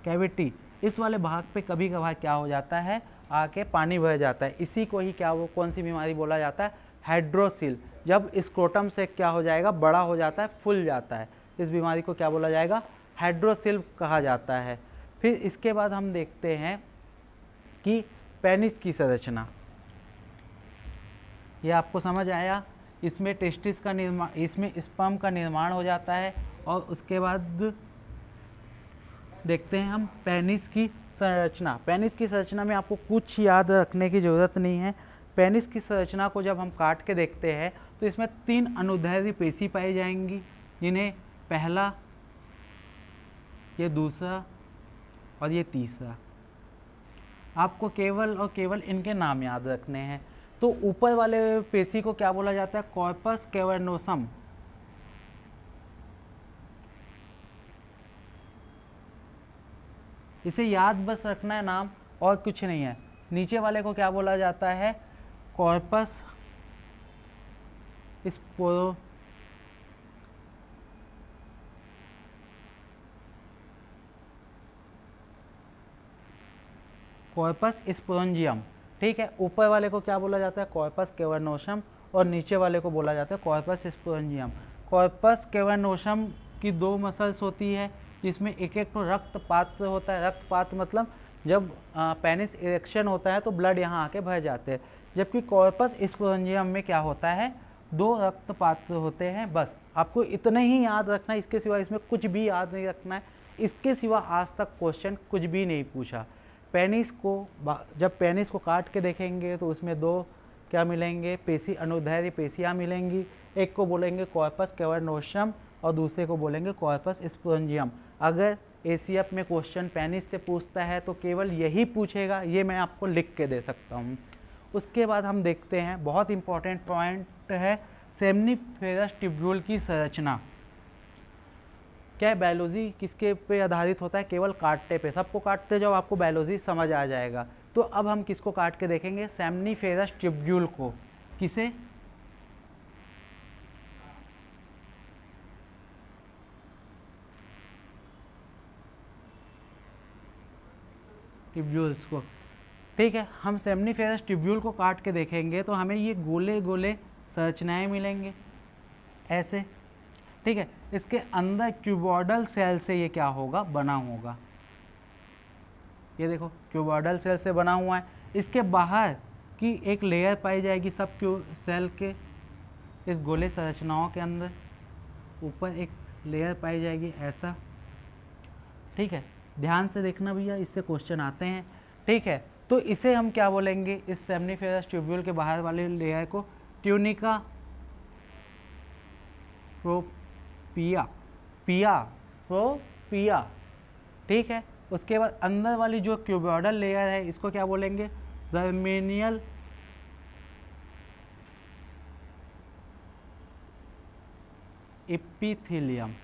कैविटी। इस वाले भाग पे कभी कभार क्या हो जाता है, आके पानी भर जाता है, इसी को ही क्या वो कौन सी बीमारी बोला जाता है, हाइड्रोसिल। जब स्क्रोटम से क्या हो जाएगा, बड़ा हो जाता है, फूल जाता है, इस बीमारी को क्या बोला जाएगा, हाइड्रोसिल कहा जाता है। फिर इसके बाद हम देखते हैं कि पेनिस की संरचना, ये आपको समझ आया। इसमें टेस्टिस का निर्माण, इसमें स्पर्म का निर्माण हो जाता है। और उसके बाद देखते हैं हम पेनिस की संरचना। पेनिस की संरचना में आपको कुछ याद रखने की ज़रूरत नहीं है। पेनिस की संरचना को जब हम काट के देखते हैं तो इसमें 3 अनुदैर्ध्य पेशी पाई जाएंगी, जिन्हें पहला, ये दूसरा और ये तीसरा। आपको केवल और केवल इनके नाम याद रखने हैं। तो ऊपर वाले पेशी को क्या बोला जाता है, कॉर्पस कैवर्नोसम। इसे याद बस रखना है नाम, और कुछ नहीं है। नीचे वाले को क्या बोला जाता है, कॉर्पस स्पोरो कॉर्पस स्पोरेंजियम। ठीक है, ऊपर वाले को क्या बोला जाता है, कॉर्पस कैवर्नोसम, और नीचे वाले को बोला जाता है कॉर्पस स्पोरेंजियम। कॉर्पस कैवर्नोसम की 2 मसल्स होती है, जिसमें एक एक तो रक्तपात्र होता है। रक्तपात्र मतलब जब पेनिस इरेक्शन होता है तो ब्लड यहाँ आके भर जाते हैं, जबकि कॉर्पस स्पोरेंजियम में क्या होता है, 2 रक्तपात्र होते हैं। बस आपको इतना ही याद रखना है, इसके सिवा इसमें कुछ भी याद नहीं रखना है। इसके सिवा आज तक क्वेश्चन कुछ भी नहीं पूछा। पेनिस को जब पेनिस को काट के देखेंगे तो उसमें 2 क्या मिलेंगे, पेशी, अनुदैर्ध्य पेशियाँ मिलेंगी। एक को बोलेंगे कॉर्पस कैवर्नोसम और दूसरे को बोलेंगे कॉर्पस स्पोरेंजियम। अगर एसीएफ में क्वेश्चन पेनिस से पूछता है तो केवल यही पूछेगा, ये मैं आपको लिख के दे सकता हूँ। उसके बाद हम देखते हैं, बहुत इंपॉर्टेंट पॉइंट है, सेमनीफेरस ट्यूब्यूल की संरचना। क्या बायोलॉजी किसके पे आधारित होता है, केवल काटते पे। सबको काटते जाओ, आपको बायोलॉजी समझ आ जाएगा। तो अब हम किसको काट के देखेंगे, सेमनीफेरस ट्यूब्यूल को। किसे, ट्यूब्यूल्स को। ठीक है, हम सेमनीफेरस ट्यूब्यूल को काट के देखेंगे तो हमें ये गोले गोले संरचनाएं मिलेंगे, ऐसे। ठीक है, इसके अंदर क्यूबॉइडल सेल से ये क्या होगा, बना होगा। ये देखो क्यूबॉइडल सेल से बना हुआ है। इसके बाहर की एक लेयर पाई जाएगी सब सेल के, इस गोले संरचनाओं के अंदर ऊपर एक लेयर पाई जाएगी, ऐसा। ठीक है, ध्यान से देखना भैया, इससे क्वेश्चन आते हैं। ठीक है, तो इसे हम क्या बोलेंगे, इस सेमनीफेरस ट्यूब्यूल के बाहर वाले लेयर को ट्यूनिका प्रोपिया। ठीक है, उसके बाद अंदर वाली जो क्यूबॉइडल लेयर है इसको क्या बोलेंगे, जर्मेनियल एपिथेलियम।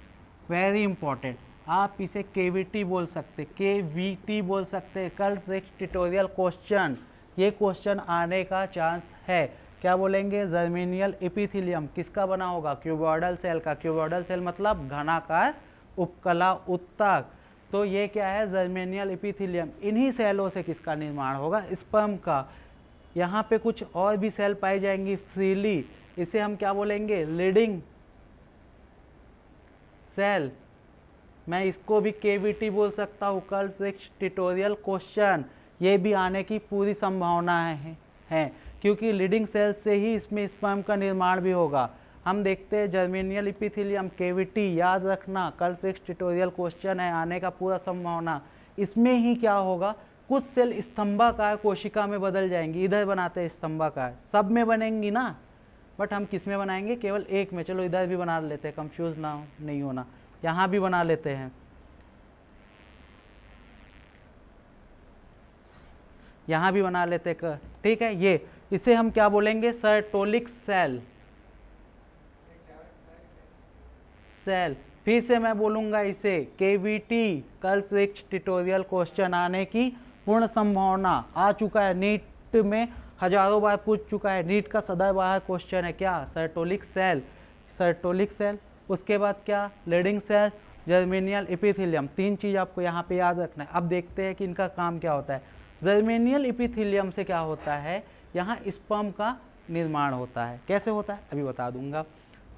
वेरी इंपॉर्टेंट, आप इसे केवीटी बोल सकते, केवीटी बोल सकते। कल ट्यूटोरियल क्वेश्चन, ये क्वेश्चन आने का चांस है। क्या बोलेंगे, जर्मेनियल एपिथेलियम किसका बना होगा, क्यूबॉइडल सेल का। क्यूबॉइडल सेल मतलब घनाकार उपकला उत्तक। तो ये क्या है, जर्मेनियल एपिथेलियम। इन्हीं सेलों से किसका निर्माण होगा, स्पर्म का। यहाँ पे कुछ और भी सेल पाई जाएंगी फ्रीली, इसे हम क्या बोलेंगे, लीडिंग सेल। मैं इसको भी केवीटी बोल सकता हूँ। कल ट्यूटोरियल क्वेश्चन ये भी आने की पूरी संभावना है क्योंकि लीडिंग सेल से ही इसमें स्पर्म का निर्माण भी होगा। हम देखते हैं जर्मेनियल एपिथेलियम, केविटी, याद रखना, कल फिक्स ट्यूटोरियल क्वेश्चन है, आने का पूरा संभावना। इसमें ही क्या होगा, कुछ सेल स्तंभाकार कोशिका में बदल जाएंगी। इधर बनाते हैं स्तंभाकार, सब में बनेंगी ना, बट हम किस में बनाएंगे, केवल एक में। चलो इधर भी बना लेते हैं, कंफ्यूज ना नहीं होना, यहाँ भी बना लेते हैं, यहाँ भी बना लेते हैं। ठीक है, ये इसे हम क्या बोलेंगे, सर्टोलिक सेल। फिर से मैं बोलूंगा इसे केवीटी। कल फिक्स ट्यूटोरियल क्वेश्चन आने की पूर्ण संभावना आ चुका है। नीट नीट में हजारों बार पूछ चुका है, नीट का सदाबहार क्वेश्चन है क्या, सर्टोलिक सेल, सर्टोलिक सेल। उसके बाद क्या, लीडिंग सेल, जर्मेनियल एपिथेलियम। 3 चीज़ आपको यहाँ पे याद रखना है। अब देखते हैं कि इनका काम क्या होता है। जर्मेनियल एपिथेलियम से क्या होता है, यहाँ स्पर्म का निर्माण होता है। कैसे होता है अभी बता दूंगा।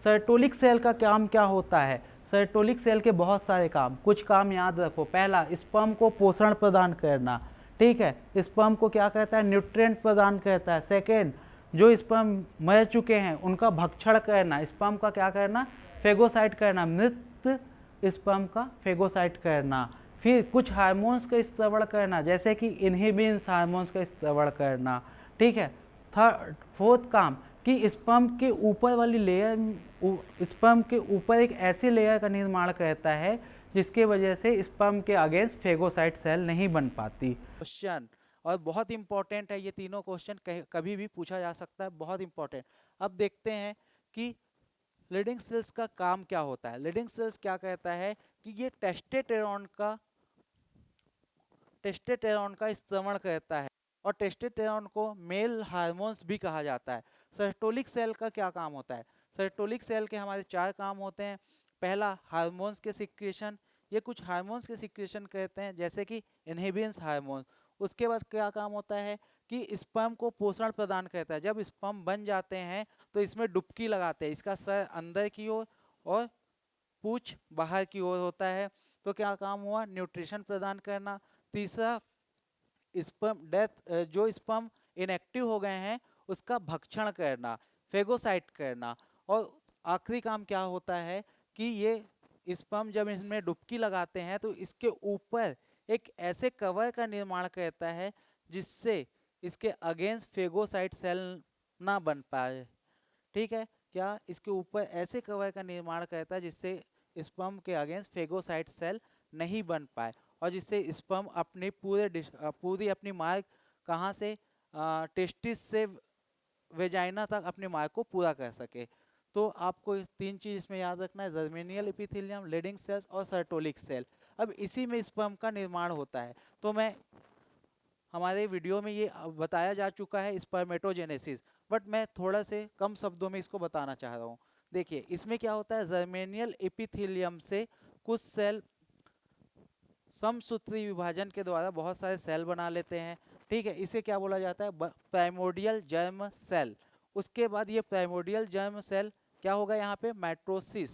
सर्टोलिक सेल का काम क्या होता है, सर्टोलिक सेल के बहुत सारे काम, कुछ काम याद रखो। पहला, स्पर्म को पोषण प्रदान करना, ठीक है, स्पर्म को क्या कहता है, न्यूट्रिएंट प्रदान करता है। सेकेंड, जो स्पर्म मर चुके हैं उनका भक्षण करना, स्पर्म का क्या करना, फेगोसाइट करना, मृत स्पर्म का फेगोसाइट करना। फिर कुछ हार्मोन्स का स्त्रवण करना, जैसे कि इनहिबिन्स हार्मोन्स का स्त्रवण करना, ठीक है। थर्ड, फोर्थ काम कि स्पर्म के ऊपर वाली लेयर, स्पर्म के ऊपर एक ऐसी लेयर का निर्माण करता है जिसके वजह से स्पर्म के अगेंस्ट फेगोसाइट सेल नहीं बन पाती। क्वेश्चन, और बहुत इंपॉर्टेंट है ये तीनों क्वेश्चन, कभी भी पूछा जा सकता है, बहुत इंपॉर्टेंट। अब देखते हैं कि लीडिंग सेल्स का काम क्या होता है। लीडिंग सेल्स क्या कहता है कि ये टेस्टोस्टेरोन का स्त्रवण करता है, और टेस्टोस्टेरोन को मेल हार्मोन्स भी कहा जाता है। सर्टोलिक सेल का क्या काम होता है, सर्टोलिक सेल के हमारे 4 काम होते हैं। पहला, हार्मोन्स के सिक्रेशन, ये कुछ हार्मोन्स के सिक्रेशन कहते हैं जैसे कि इनहिबिन्स हार्मोन। उसके बाद क्या काम होता है कि स्पर्म को पोषण प्रदान करता है। जब स्पर्म बन जाते हैं तो इसमें डुबकी लगाते हैं, इसका सर अंदर की ओर और पूछ बाहर की ओर होता है। तो क्या काम हुआ, न्यूट्रिशन प्रदान करना। तीसरा, स्पर्म डेथ, जो स्पर्म इनएक्टिव हो गए हैं उसका भक्षण करना, फेगोसाइट करना। और आखिरी काम क्या होता है कि ये स्पर्म जब इसमें डुबकी लगाते हैं तो इसके ऊपर एक ऐसे कवर का निर्माण करता है जिससे इसके अगेंस्ट फेगोसाइट सेल ना बन पाए, ठीक है। क्या, इसके ऊपर ऐसे कवर का निर्माण करता है जिससे स्पर्म के अगेंस्ट फेगोसाइट सेल नहीं बन पाए, और जिससे स्पर्म अपने पूरी अपनी मार्ग कहाँ से, टेस्टिस से वेजाइना तक अपनी मार्ग को पूरा कर सके। तो आपको 3 चीज इसमें याद रखना है, जर्मेनियल एपिथेलियम, लीडिंग सेल्स और सर्टोलिक सेल। अब इसी में स्पर्म का निर्माण होता है। तो मैं हमारे वीडियो में ये बताया जा चुका है स्पर्मेटोजेनेसिस, बट मैं थोड़ा से कम शब्दों में इसको बताना चाह रहा हूँ। देखिए इसमें क्या होता है, जर्मेनियल एपिथेलियम से कुछ सेल समसूत्री विभाजन के द्वारा बहुत सारे सेल बना लेते हैं, ठीक है। इसे क्या बोला जाता है, प्राइमोर्डियल जर्म सेल। उसके बाद ये प्राइमोर्डियल जर्म सेल क्या होगा, यहाँ पे माइटोसिस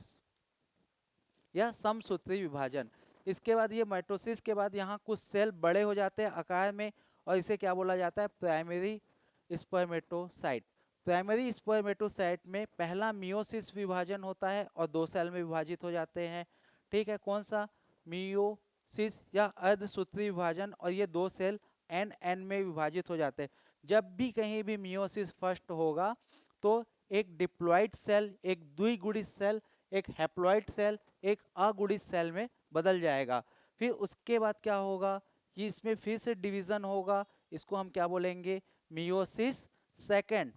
या समसूत्री विभाजन। इसके बाद ये माइटोसिस के बाद यहाँ कुछ सेल बड़े हो जाते हैं आकार में, और इसे क्या बोला जाता है, प्राइमरी स्पर्मेटोसाइट। प्राइमरी स्पर्मेटोसाइट में पहला मियोसिस विभाजन होता है और 2 सेल में विभाजित हो जाते हैं, ठीक है। कौन सा, मियोसिस या अर्धसूत्री विभाजन, और ये 2 सेल एन एन में विभाजित हो जाते हैं। जब भी कहीं भी मियोसिस फर्स्ट होगा तो एक डिप्लॉइड सेल, एक द्विगुणित सेल, एक हैप्लॉइड सेल, एक अगुणित सेल में बदल जाएगा। फिर उसके बाद क्या होगा कि इसमें फिर से डिवीजन होगा, इसको हम क्या बोलेंगे, मियोसिस सेकेंड,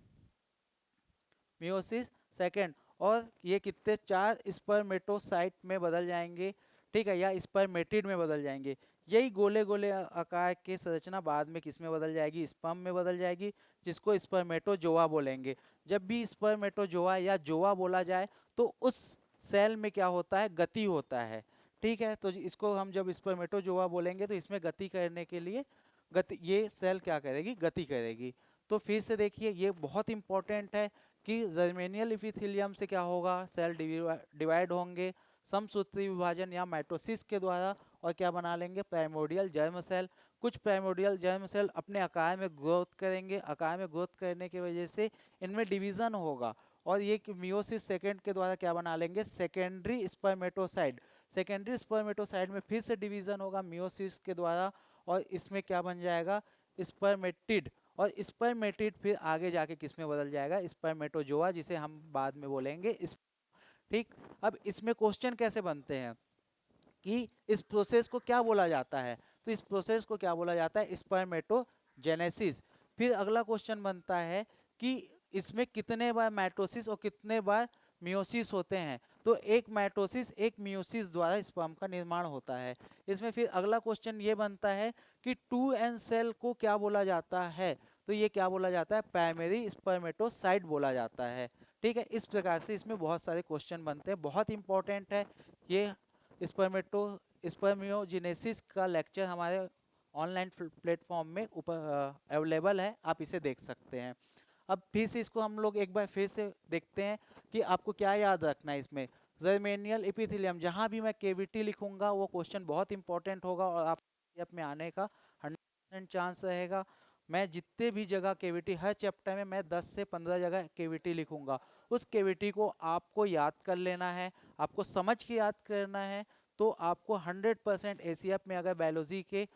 मियोसिस सेकेंड। और ये कितने, 4 स्पर्मेटोसाइट में बदल जाएंगे, ठीक है, या स्पर्मेटिड में बदल जाएंगे। यही गोले गोले आकार के संरचना बाद में किस में बदल जाएगी, स्पर्म में बदल जाएगी, जिसको स्पर्मेटोजोआ बोलेंगे। जब भी स्पर्मेटोजोआ या जोआ बोला जाए तो उस सेल में क्या होता है, गति होता है, ठीक है। तो इसको हम जब स्पर्मेटोजोआ बोलेंगे तो इसमें गति करने के लिए ये सेल क्या करेगी, गति करेगी। तो फिर से देखिए ये बहुत इंपॉर्टेंट है कि जर्मेनियल एपिथेलियम से क्या होगा, सेल डिवाइड होंगे समसूत्री विभाजन या माइटोसिस के द्वारा, और क्या बना लेंगे, प्राइमोर्डियल जर्म सेल। कुछ प्राइमोर्डियल जर्म सेल अपने आकार में ग्रोथ करेंगे, आकार में ग्रोथ करने की वजह से इनमें डिवीजन होगा, और ये मियोसिस सेकेंड के द्वारा क्या बना लेंगे, सेकेंडरी स्पर्मेटोसाइट। सेकेंडरी स्पर्मेटोसाइट में फिर से डिवीजन होगा मियोसिस के द्वारा, और इसमें क्या बन जाएगा, स्पर्मेटिड। और स्पर्मेटिड फिर आगे जाके किस में बदल जाएगा, स्पर्मेटोजोआ, जिसे हम बाद में बोलेंगे ठीक। अब इसमें क्वेश्चन कैसे बनते हैं कि इस प्रोसेस को क्या बोला जाता है, तो इस प्रोसेस को क्या बोला जाता है, स्पर्मेटोजेनेसिस। फिर अगला क्वेश्चन बनता है कि इसमें कितने बार माइटोसिस और कितने बार मियोसिस होते हैं, तो एक माइटोसिस एक मियोसिस द्वारा स्पर्म का निर्माण होता है। इसमें फिर अगला क्वेश्चन ये बनता है कि 2n सेल को क्या बोला जाता है, तो ये क्या बोला जाता है, प्राइमरी स्पर्मेटोसाइट बोला जाता है। ठीक है, इस प्रकार से इसमें बहुत सारे क्वेश्चन बनते हैं, बहुत इंपॉर्टेंट है ये। स्पर्मियोजेनेसिस का लेक्चर हमारे ऑनलाइन प्लेटफॉर्म में ऊपर अवेलेबल है, आप इसे देख सकते हैं। अब फिर से इसको हम लोग एक बार फिर से देखते हैं कि आपको क्या याद रखना है इसमें। जर्मेनियल एपिथेलियम, जहाँ भी मैं केविटी लिखूंगा वो क्वेश्चन बहुत इंपॉर्टेंट होगा और आप में आने का 100% चांस रहेगा। मैं जितने भी जगह केविटी, हर चैप्टर में मैं 10 से 15 जगह केविटी लिखूंगा, उस केविटी को आपको याद कर लेना है, आपको समझ के याद करना है। तो आपको 100% एसीएफ में अगर बायोलॉजी के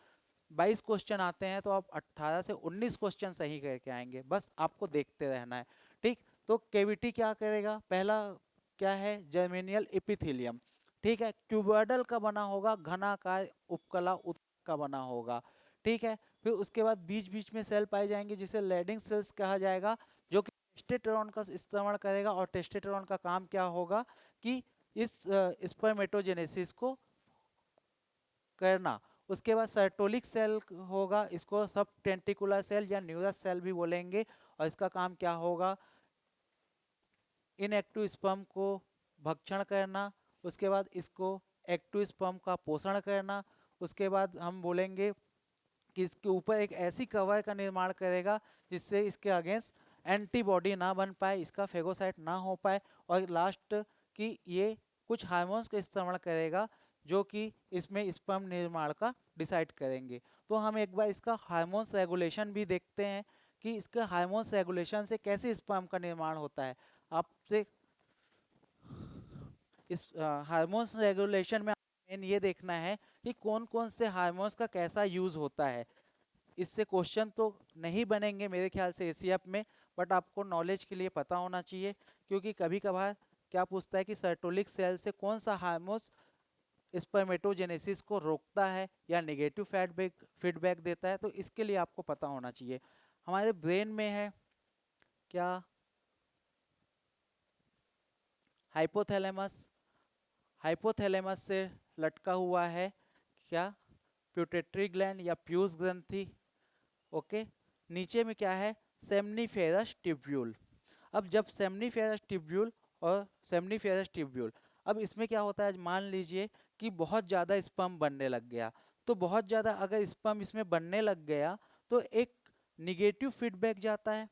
22 क्वेश्चन आते हैं तो आप 18 से 19 क्वेश्चन सही करके आएंगे, बस आपको देखते रहना है। ठीक, तो केविटी क्या करेगा, पहला क्या है, जर्मेनियल एपिथेलियम। ठीक है, क्यूबॉइडल का बना होगा, घनाकार उपकला का बना होगा। ठीक है, फिर उसके बाद बीच बीच में सेल पाए जाएंगे जिसे लैडिंग सेल्स कहा जाएगा, जो कि टेस्टोस्टेरोन का इस्तेमाल करेगा। और टेस्टोस्टेरोन का काम क्या होगा कि इस स्पर्मेटोजेनेसिस को करना। उसके बाद सर्टोलिक सेल होगा, इसको सब टेंटिकुलर सेल या न्यूरस सेल भी बोलेंगे। और इसका काम क्या होगा, इनएक्टिव स्पर्म को भक्षण करना। उसके बाद इसको एक्टिव स्पर्म का पोषण करना। उसके बाद हम बोलेंगे कि इसके ऊपर एक ऐसी कवर का निर्माण करेगा जिससे इसके अगेंस्ट एंटीबॉडी ना बन पाए, इसका फेगोसाइट ना हो पाए। और लास्ट कि ये कुछ हार्मोन्स का इस्तेमाल करेगा जो कि इसमें स्पर्म निर्माण का डिसाइड करेंगे। तो हम एक बार इसका हार्मोन्स रेगुलेशन भी देखते हैं कि इसका हार्मोन्स रेगुलेशन से कैसे स्पर्म का निर्माण होता है। आपसे इस हार्मोन्स रेगुलेशन में मेन ये देखना है कि कौन कौन से हार्मोन्स का कैसा यूज होता है। इससे क्वेश्चन तो नहीं बनेंगे मेरे ख्याल से एसीएफ में, बट आपको नॉलेज के लिए पता होना चाहिए। क्योंकि कभी कभार क्या पूछता है कि सर्टोलिक सेल से कौन सा हार्मोन्स स्पर्मेटोजेनेसिस को रोकता है या नेगेटिव फीडबैक देता है, तो इसके लिए आपको पता होना चाहिए। हमारे ब्रेन में है क्या, हाइपोथैलेमस। हाइपोथैलेमस से लटका हुआ है क्या, प्यूटेट्री ग्लैंड या प्यूस ग्रंथि। ओके, नीचे में क्या है, सेमनीफेरस ट्यूब्यूल। अब जब सेमनीफेरस ट्यूब्यूल और सेमनीफेरस ट्यूब्यूल, अब इसमें क्या होता है, मान लीजिए कि बहुत ज़्यादा स्पर्म बनने लग गया। तो बहुत ज़्यादा अगर स्पर्म इसमें बनने लग गया तो एक निगेटिव फीडबैक जाता है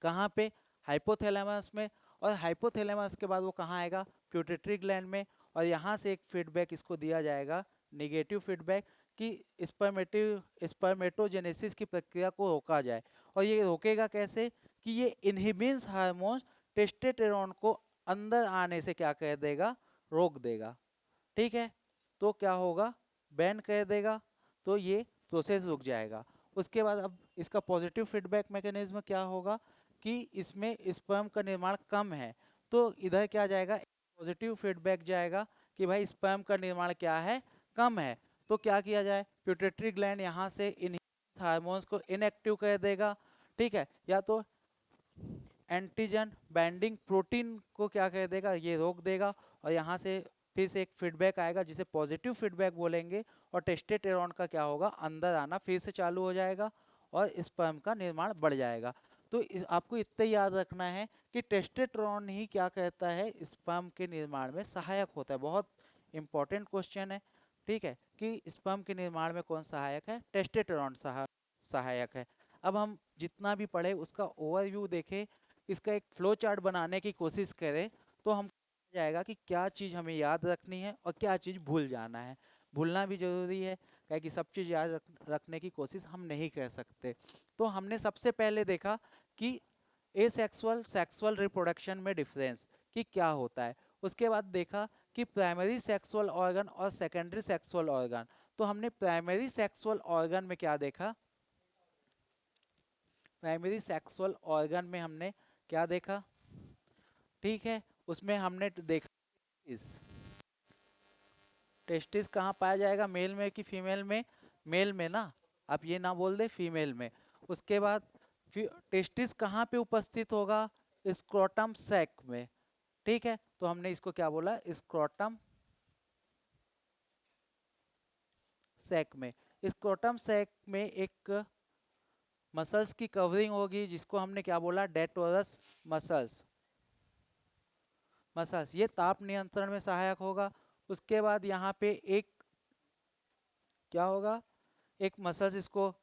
कहाँ पे, हाइपोथैलेमस में। और हाइपोथैलेमस के बाद वो कहाँ आएगा, प्यूटेट्री ग्लैंड में। और यहाँ से एक फीडबैक इसको दिया जाएगा, निगेटिव फीडबैक, कि स्पर्मेटोजेनेसिस की प्रक्रिया को रोका जाए। और ये रोकेगा कैसे कि ये इनहिबिन्स हार्मोन टेस्टोस्टेरोन को अंदर आने से क्या कर देगा, रोक देगा। ठीक है, तो क्या होगा, बैन कर देगा, तो ये प्रोसेस रुक जाएगा। उसके बाद अब इसका पॉजिटिव फीडबैक मैकेनिज्म क्या होगा कि इसमें स्पर्म का निर्माण कम है, तो इधर क्या जाएगा, पॉजिटिव फीडबैक जाएगा कि भाई स्पर्म का निर्माण क्या है, कम है। तो क्या किया जाए, प्यूटेट्री ग्लैंड यहाँ से इन हार्मोन्स को इनएक्टिव कर देगा। ठीक है, या तो एंटीजन बाइंडिंग प्रोटीन को क्या कर देगा, ये रोक देगा। और यहाँ से फिर से एक फीडबैक आएगा जिसे पॉजिटिव फीडबैक बोलेंगे। और टेस्टोस्टेरोन का क्या होगा, अंदर आना फिर से चालू हो जाएगा और स्पर्म का निर्माण बढ़ जाएगा। तो आपको इतना याद रखना है कि टेस्टोस्टेरोन ही क्या कहता है, स्पर्म के निर्माण में सहायक होता है। बहुत इंपॉर्टेंट क्वेश्चन है। ठीक है, कि स्पर्म के निर्माण में कौन सहायक है, टेस्टोस्टेरोन सहायक है। अब हम जितना भी पढ़े उसका ओवरव्यू देखें, इसका एक फ्लो चार्ट बनाने की कोशिश करें, तो हम जाएगा कि क्या चीज़ हमें याद रखनी है और क्या चीज़ भूल जाना है। भूलना भी जरूरी है, क्या कि सब चीज़ याद रखने की कोशिश हम नहीं कर सकते। तो हमने सबसे पहले देखा कि एसेक्सुअल सेक्सुअल रिप्रोडक्शन में डिफरेंस कि क्या होता है। उसके बाद देखा कि प्राइमरी सेक्सुअल ऑर्गन और सेकेंडरी सेक्सुअल ऑर्गन। तो हमने प्राइमरी सेक्सुअल ऑर्गन में क्या देखा, प्राइमरी सेक्सुअल ऑर्गन में हमने क्या देखा, ठीक है, उसमें हमने देखा इस टेस्टिस कहाँ पाया जाएगा, मेल में कि फीमेल में, मेल में ना, आप ये ना बोल दे फीमेल में। उसके बाद टेस्टिस कहाँ पे उपस्थित होगा, स्क्रोटम सैक में। ठीक है, तो हमने इसको क्या बोला, स्क्रोटम सैक में। स्क्रोटम सैक में एक मसल्स की कवरिंग होगी जिसको हमने क्या बोला, डेटोरस मसल्स। मसल्स ये ताप नियंत्रण में सहायक होगा। उसके बाद यहाँ पे एक क्या होगा, एक मसल्स इसको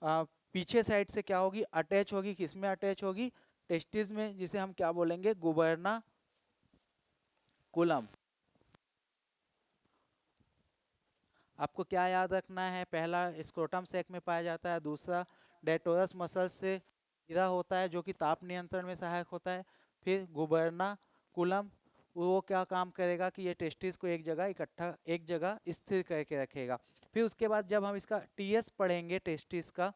पीछे साइड से क्या होगी, अटैच होगी। किसमें अटैच होगी, टेस्टिस में, जिसे हम क्या बोलेंगे, गुबर्ना कुलम। आपको क्या याद रखना है, पहला स्क्रोटम सैक में पाया जाता है, दूसरा डेटोरस मसल्स से घिरा होता है जो कि ताप नियंत्रण में सहायक होता है। फिर गुबर्ना कुलम, वो क्या काम करेगा कि ये टेस्टिस को एक जगह इकट्ठा, एक जगह स्थिर करके रखेगा। फिर उसके बाद जब हम इसका टीएस पढ़ेंगे टेस्टिस का,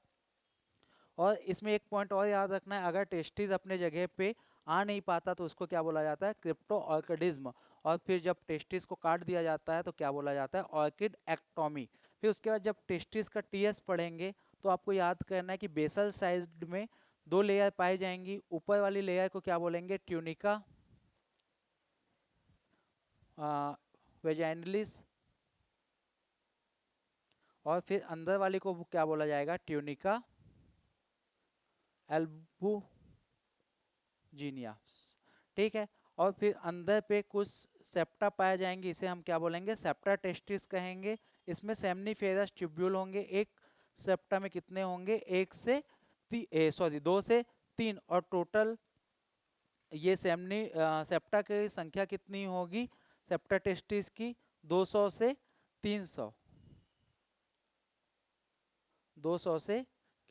और इसमें एक पॉइंट और याद रखना है, अगर टेस्टिस अपने जगह पे आ नहीं पाता तो उसको क्या बोला जाता है, क्रिप्टो ऑर्किडिज्म। और फिर जब टेस्टिस को काट दिया जाता है तो क्या बोला जाता है, ऑर्किड एक्टोमी। फिर उसके बाद जब टेस्टिस का टीएस पढ़ेंगे तो आपको याद करना है कि बेसल साइड में दो लेयर पाई जाएंगी। ऊपर वाली लेयर को क्या बोलेंगे, ट्यूनिका वेजाइनलिस, और फिर अंदर वाली को क्या बोला जाएगा, ट्यूनिका एल्बुजिनिया। ठीक है। और फिर अंदर पे कुछ सेप्टा पाए जाएंगे, इसे हम क्या बोलेंगे, सेप्टा टेस्टिस कहेंगे। इसमें सेमनीफेरस ट्यूब्यूल होंगे। एक सेप्टा में कितने होंगे, एक से दो से तीन, और टोटल ये सेप्टा की संख्या कितनी होगी, सेप्टा टेस्टिस की 200 से 300, 200 से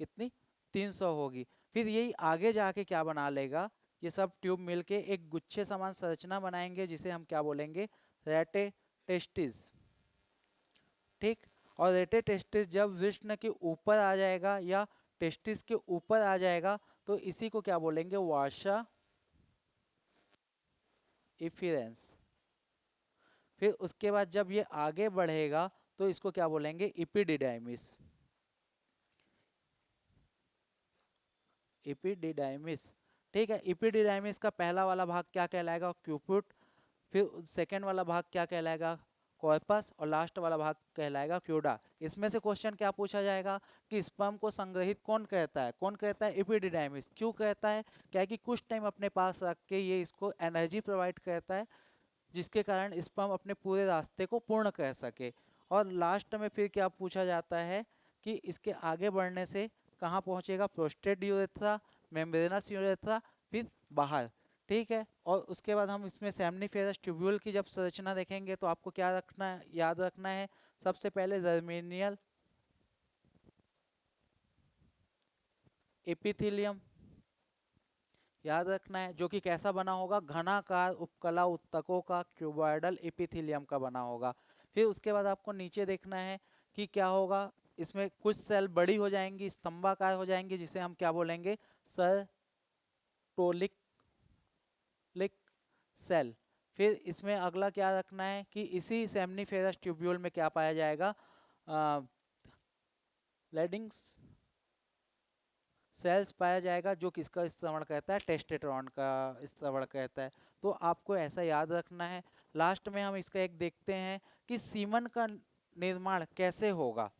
कितनी, 300 होगी। फिर यही आगे जाके क्या बना लेगा, ये सब ट्यूब मिलके एक गुच्छे समान संरचना बनाएंगे जिसे हम क्या बोलेंगे, रेटे टेस्टिस। ठीक। और रेटे टेस्टिस जब वृष्ण के ऊपर आ जाएगा या टेस्टिस के ऊपर आ जाएगा तो इसी को क्या बोलेंगे, वाशा इफिरेंस। फिर उसके बाद जब ये आगे बढ़ेगा तो इसको क्या बोलेंगे, इपिडिडाइमिस। इपिडिडाइमिस। ठीक है। इपिडिडाइमिस का पहला वाला भाग क्या कहलाएगा, क्यूपुट। फिर सेकेंड वाला भाग क्या कहलाएगा, कॉर्पस। और लास्ट वाला भाग कहलाएगा क्यूडा। इसमें से क्वेश्चन क्या पूछा जाएगा कि स्पर्म को संग्रहित कौन कहता है, कौन कहता है, इपिडिडाइमिस। क्यों कहता है, क्या है कि कुछ टाइम अपने पास रख के ये इसको एनर्जी प्रोवाइड करता है जिसके कारण स्पर्म अपने पूरे रास्ते को पूर्ण कर सके। और लास्ट में फिर क्या पूछा जाता है कि इसके आगे बढ़ने से कहाँ पहुँचेगा, प्रोस्टेट यूरेथ्रा, मेम्ब्रेनस यूरेथ्रा, फिर बाहर। ठीक है। और उसके बाद हम इसमें सेमनीफेरस ट्यूब्यूल की जब संरचना देखेंगे तो आपको क्या रखना है, याद रखना है, सबसे पहले जर्मेनियल एपिथेलियम याद रखना है, जो कि कैसा बना होगा, घनाकार उपकला उत्तकों का क्यूबॉइडल एपिथेलियम का बना होगा। फिर उसके बाद आपको नीचे देखना है कि क्या होगा, इसमें कुछ सेल बड़ी हो जाएंगी, स्तंभाकार हो जाएंगी, जिसे हम क्या बोलेंगे, सर्टोलिक सेल। फिर इसमें अगला क्या रखना है कि इसी सेमनीफेरस ट्यूब्यूल में क्या पाया जाएगा, लेडिंग्स सेल्स पाया जाएगा, जो किसका श्रवण करता है, टेस्टोस्टेरोन का श्रवण करता है। तो आपको ऐसा याद रखना है। लास्ट में हम इसका एक देखते हैं कि सीमन का निर्माण कैसे होगा।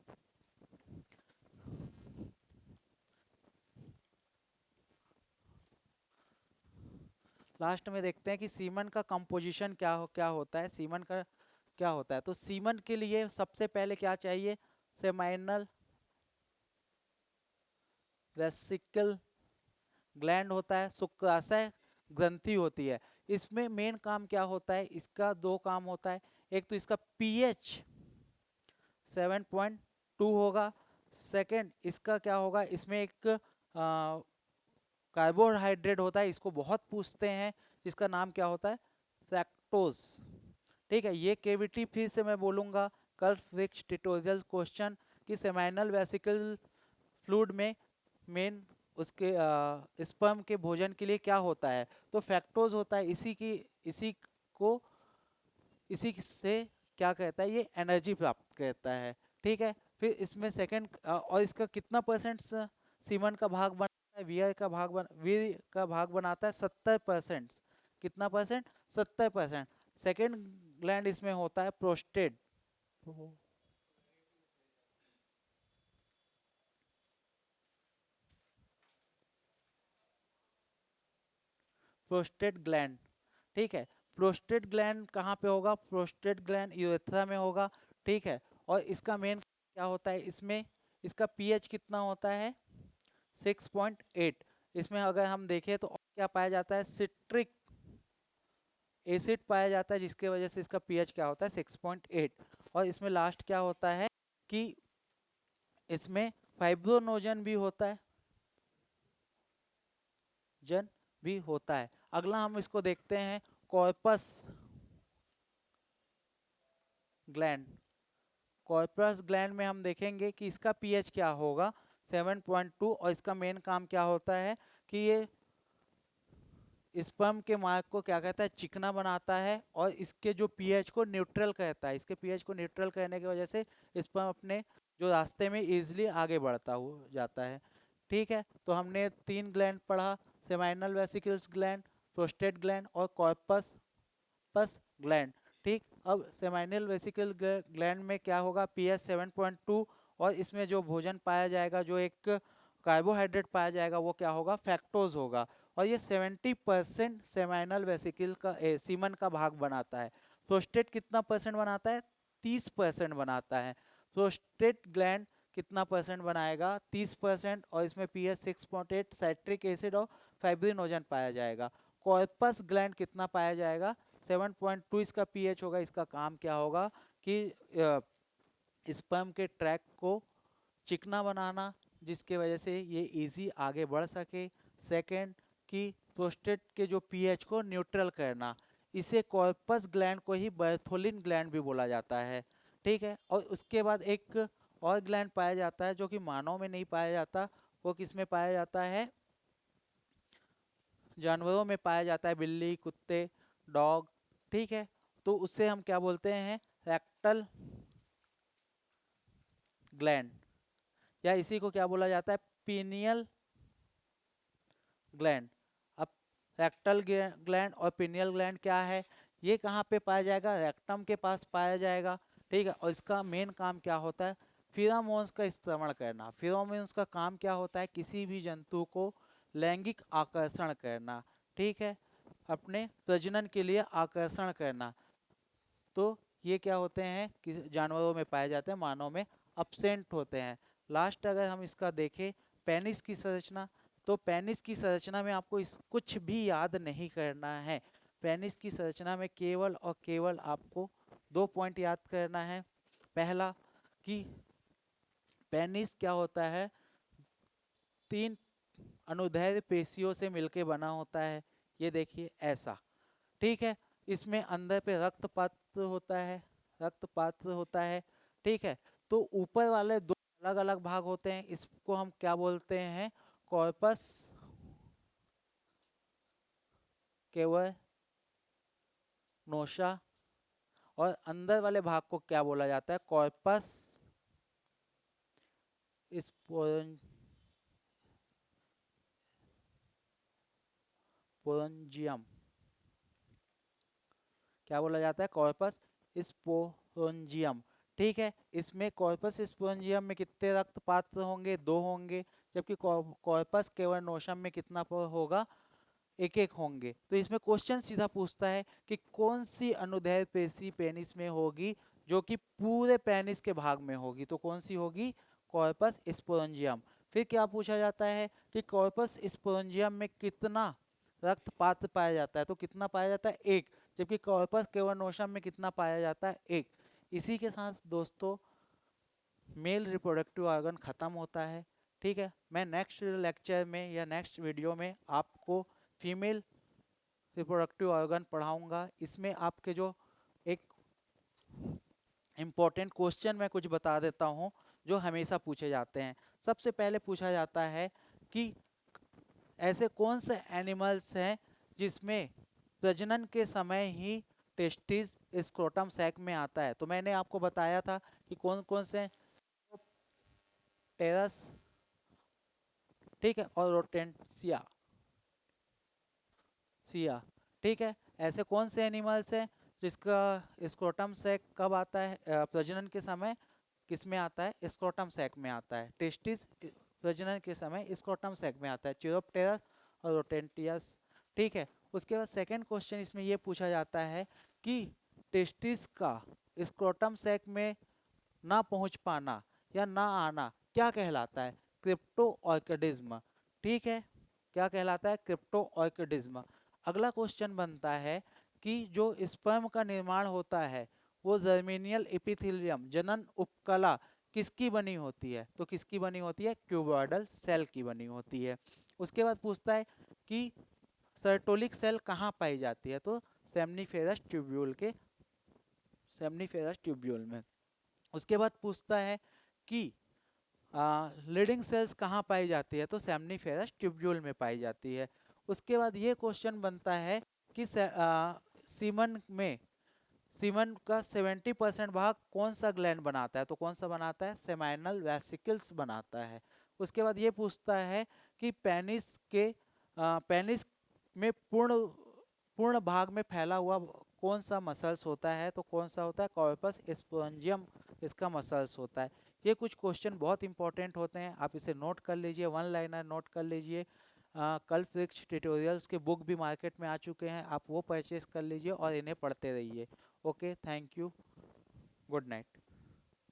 लास्ट में देखते हैं कि सीमन का कंपोजिशन क्या होता है, सीमन का क्या होता है। तो सीमन के लिए सबसे पहले क्या चाहिए, सेमाइनल वेसिकल ग्लैंड होता है, शुक्राशय ग्रंथि होती है। इसमें मेन काम क्या होता है, इसका दो काम होता है। एक तो इसका पीएच 7.2 होगा। सेकंड इसका क्या होगा, इसमें एक कार्बोहाइड्रेट होता है, इसको बहुत पूछते हैं, जिसका नाम क्या होता है, फ्रैक्टोज। ठीक है। ये केविटी फिर से मैं बोलूंगा, कल फिक्स ट्यूटोरियल क्वेश्चन कि सेमाइनल वेसिकल फ्लूइड में मेन उसके स्पर्म के भोजन के लिए क्या होता है, तो फैक्टोज होता है। को इसी से क्या कहता है, ये एनर्जी प्राप्त करता है। ठीक है। फिर इसमें सेकंड, और इसका कितना परसेंट सीमन का भाग बनाता है, वीर्य का भाग बनाता है 70%। कितना परसेंट, 70%। सेकेंड ग्लैंड इसमें होता है प्रोस्टेट। प्रोस्टेट ग्लैंड, ठीक है। प्रोस्टेट ग्लैंड कहाँ पे होगा? प्रोस्टेट ग्लैंड यूरेथ्रा में होगा, ठीक है। और इसका मेन क्या होता है, इसमें इसका पीएच कितना होता है? 6.8। इसमें अगर हम देखें तो क्या पाया जाता है? सिट्रिक एसिड पाया जाता है, जिसके वजह से इसका पीएच क्या होता है? 6.8। और इसमें लास्ट क्या होता है कि इसमें फाइब्रोनोजन भी होता है, जन भी होता है। अगला हम इसको देखते हैं कॉर्पस ग्लैंड। कॉर्पस ग्लैंड में हम देखेंगे कि इसका पीएच क्या होगा? 7.2। और इसका मेन काम क्या होता है कि ये स्पर्म के मार्ग को क्या कहता है? चिकना बनाता है और इसके जो पीएच को न्यूट्रल करता है। इसके पीएच को न्यूट्रल करने की वजह से स्पर्म अपने जो रास्ते में इजीली आगे बढ़ता हो जाता है, ठीक है। तो हमने 3 ग्लैंड पढ़ा, seminal vesicles gland, prostate gland और कॉर्पस पस ग्लैंड, ठीक। अब सेमाइनल वेसिकल ग्लैंड में क्या होगा? पीएच 7.2। और इसमें जो भोजन पाया जाएगा, जो एक कार्बोहाइड्रेट पाया जाएगा, वो क्या होगा? फैक्टोज होगा। और ये 70% सेमाइनल वेसिकल का सीमन का भाग बनाता है। प्रोस्टेट कितना परसेंट बनाता है? 30% बनाता है। प्रोस्टेट ग्लैंड कितना परसेंट बनाएगा? 30%। और इसमें पीएच 6.8, साइट्रिक एसिड और फाइब्रिनोजन पाया जाएगा। कॉर्पस ग्लैंड कितना पाया जाएगा? 7.2 इसका पीएच होगा। इसका काम क्या होगा कि स्पर्म के ट्रैक को चिकना बनाना, जिसके वजह से ये इजी आगे बढ़ सके। सेकंड कि प्रोस्टेट के जो पीएच को न्यूट्रल करना। इसे कॉर्पस ग्लैंड को ही बर्थोलिन ग्लैंड भी बोला जाता है, ठीक है। और उसके बाद एक और ग्लैंड पाया जाता है जो कि मानव में नहीं पाया जाता। वो किस में पाया जाता है? जानवरों में पाया जाता है, बिल्ली, कुत्ते, डॉग, ठीक है। तो उससे हम क्या बोलते हैं? रेक्टल ग्लैंड, या इसी को क्या बोला जाता है? Pineal gland. अब रेक्टल ग्लैंड और पीनियल ग्लैंड क्या है? ये कहाँ पे पाया जाएगा? रेक्टम के पास पाया जाएगा, ठीक है। और इसका मेन काम क्या होता है? फिरामोन्स का इस्तेमाल करना। फिरामोन्स का काम क्या होता है? किसी भी जंतु को लैंगिक आकर्षण करना, ठीक है, अपने प्रजनन के लिए आकर्षण करना। तो ये क्या होते हैं कि जानवरों में पाए जाते हैं, मानव में अब्सेंट होते हैं। लास्ट अगर हम इसका देखें पेनिस की संरचना, तो पेनिस की संरचना में आपको कुछ भी याद नहीं करना है। पेनिस की संरचना में केवल और केवल आपको 2 पॉइंट याद करना है। पहला कि पेनिस क्या होता है? 3 अनुदैर्ध्य पेशियों से मिलकर बना होता है। ये देखिए ऐसा, ठीक है। इसमें अंदर पे रक्तपात्र होता है, रक्तपात्र होता है, ठीक है। तो ऊपर वाले 2 अलग अलग भाग होते हैं, इसको हम क्या बोलते हैं? Corpus cavernosa. और अंदर वाले भाग को क्या बोला जाता है? Corpus sporangium. क्या बोला जाता है? कॉर्पस स्पोरेंजियम, ठीक है। इसमें कॉर्पस स्पोरेंजियम में कितने रक्त पात्र होंगे? 2 होंगे। जबकि कॉर्पस कैवर्नोसम में कितना होगा? 1-1 होंगे। तो इसमें क्वेश्चन सीधा पूछता है कि कौन सी अनुदैर्ध्य पेशी पेनिस में होगी जो कि पूरे पेनिस के भाग में होगी? तो कौन सी होगी? Corpus sporangium. फिर क्या पूछा जाता है कि कॉर्पस स्पोरेंजियम में कितना रक्त पात्र पाया जाता है? तो कितना पाया जाता है? 1। जबकि कॉर्पस कैवर्नोसम में कितना पाया जाता है? 1। इसी के साथ दोस्तों मेल रिप्रोडक्टिव ऑर्गन खत्म होता है, ठीक है। मैं नेक्स्ट लेक्चर में या नेक्स्ट वीडियो में आपको फीमेल रिप्रोडक्टिव ऑर्गन पढ़ाऊंगा। इसमें आपके जो एक इम्पोर्टेंट क्वेश्चन मैं कुछ बता देता हूं जो हमेशा पूछे जाते हैं। सबसे पहले पूछा जाता है कि ऐसे कौन से एनिमल्स हैं जिसमें प्रजनन के समय ही टेस्टिस स्क्रोटम सैक में आता है? तो मैंने आपको बताया था कि कौन कौन से टेरस, ठीक है, और रोटेंसिया सिया, ठीक है। ऐसे कौन से एनिमल्स हैं जिसका स्क्रोटम सैक कब आता है? प्रजनन के समय किस में आता है? स्क्रोटम सैक में आता है। टेस्टिस प्रजनन के समय स्क्रोटम सैक में आता है। चिरोप्टेरस और रोटेंटियस, ठीक है। उसके बाद सेकंड क्वेश्चन इसमें ये पूछा जाता है कि टेस्टिस का स्क्रोटम सैक में ना पहुंच पाना या ना आना क्या कहलाता है? क्रिप्टोऑर्किडिज्म। ठीक है, क्या कहलाता है? क्रिप्टोऑर्किडिज्म। अगला क्वेश्चन बनता है कि जो स्पर्म का निर्माण होता है वो जर्मेनियल एपिथेलियम जनन उपकला किसकी बनी होती है? तो किसकी बनी होती है? क्यूबॉइडल सेल की बनी होती है। उसके बाद पूछता है कि सर्टोलिक सेल कहाँ पाई जाती है? तो सेमनीफेरस ट्यूब्यूल में। उसके बाद पूछता है कि लीडिंग सेल्स कहाँ पाई जाती है? तो सेमनीफेरस ट्यूब्यूल में पाई जाती है। उसके बाद ये क्वेश्चन बनता है कि सीमन का 70% भाग कौन सा ग्लैंड बनाता है? तो कौन सा बनाता है? सेमाइनल वेसिकल्स बनाता है। उसके बाद ये पूछता है कि पेनिस में पूर्ण भाग में फैला हुआ कौन सा मसल्स होता है? तो कौन सा होता है? कॉर्पस स्पोंजियम इसका मसल्स होता है। ये कुछ क्वेश्चन बहुत इंपॉर्टेंट होते हैं, आप इसे नोट कर लीजिए, वन लाइनर नोट कर लीजिए। कल फिक्स ट्यूटोरियल्स के बुक भी मार्केट में आ चुके हैं, आप वो परचेज कर लीजिए और इन्हें पढ़ते रहिए। Okay, thank you, good night.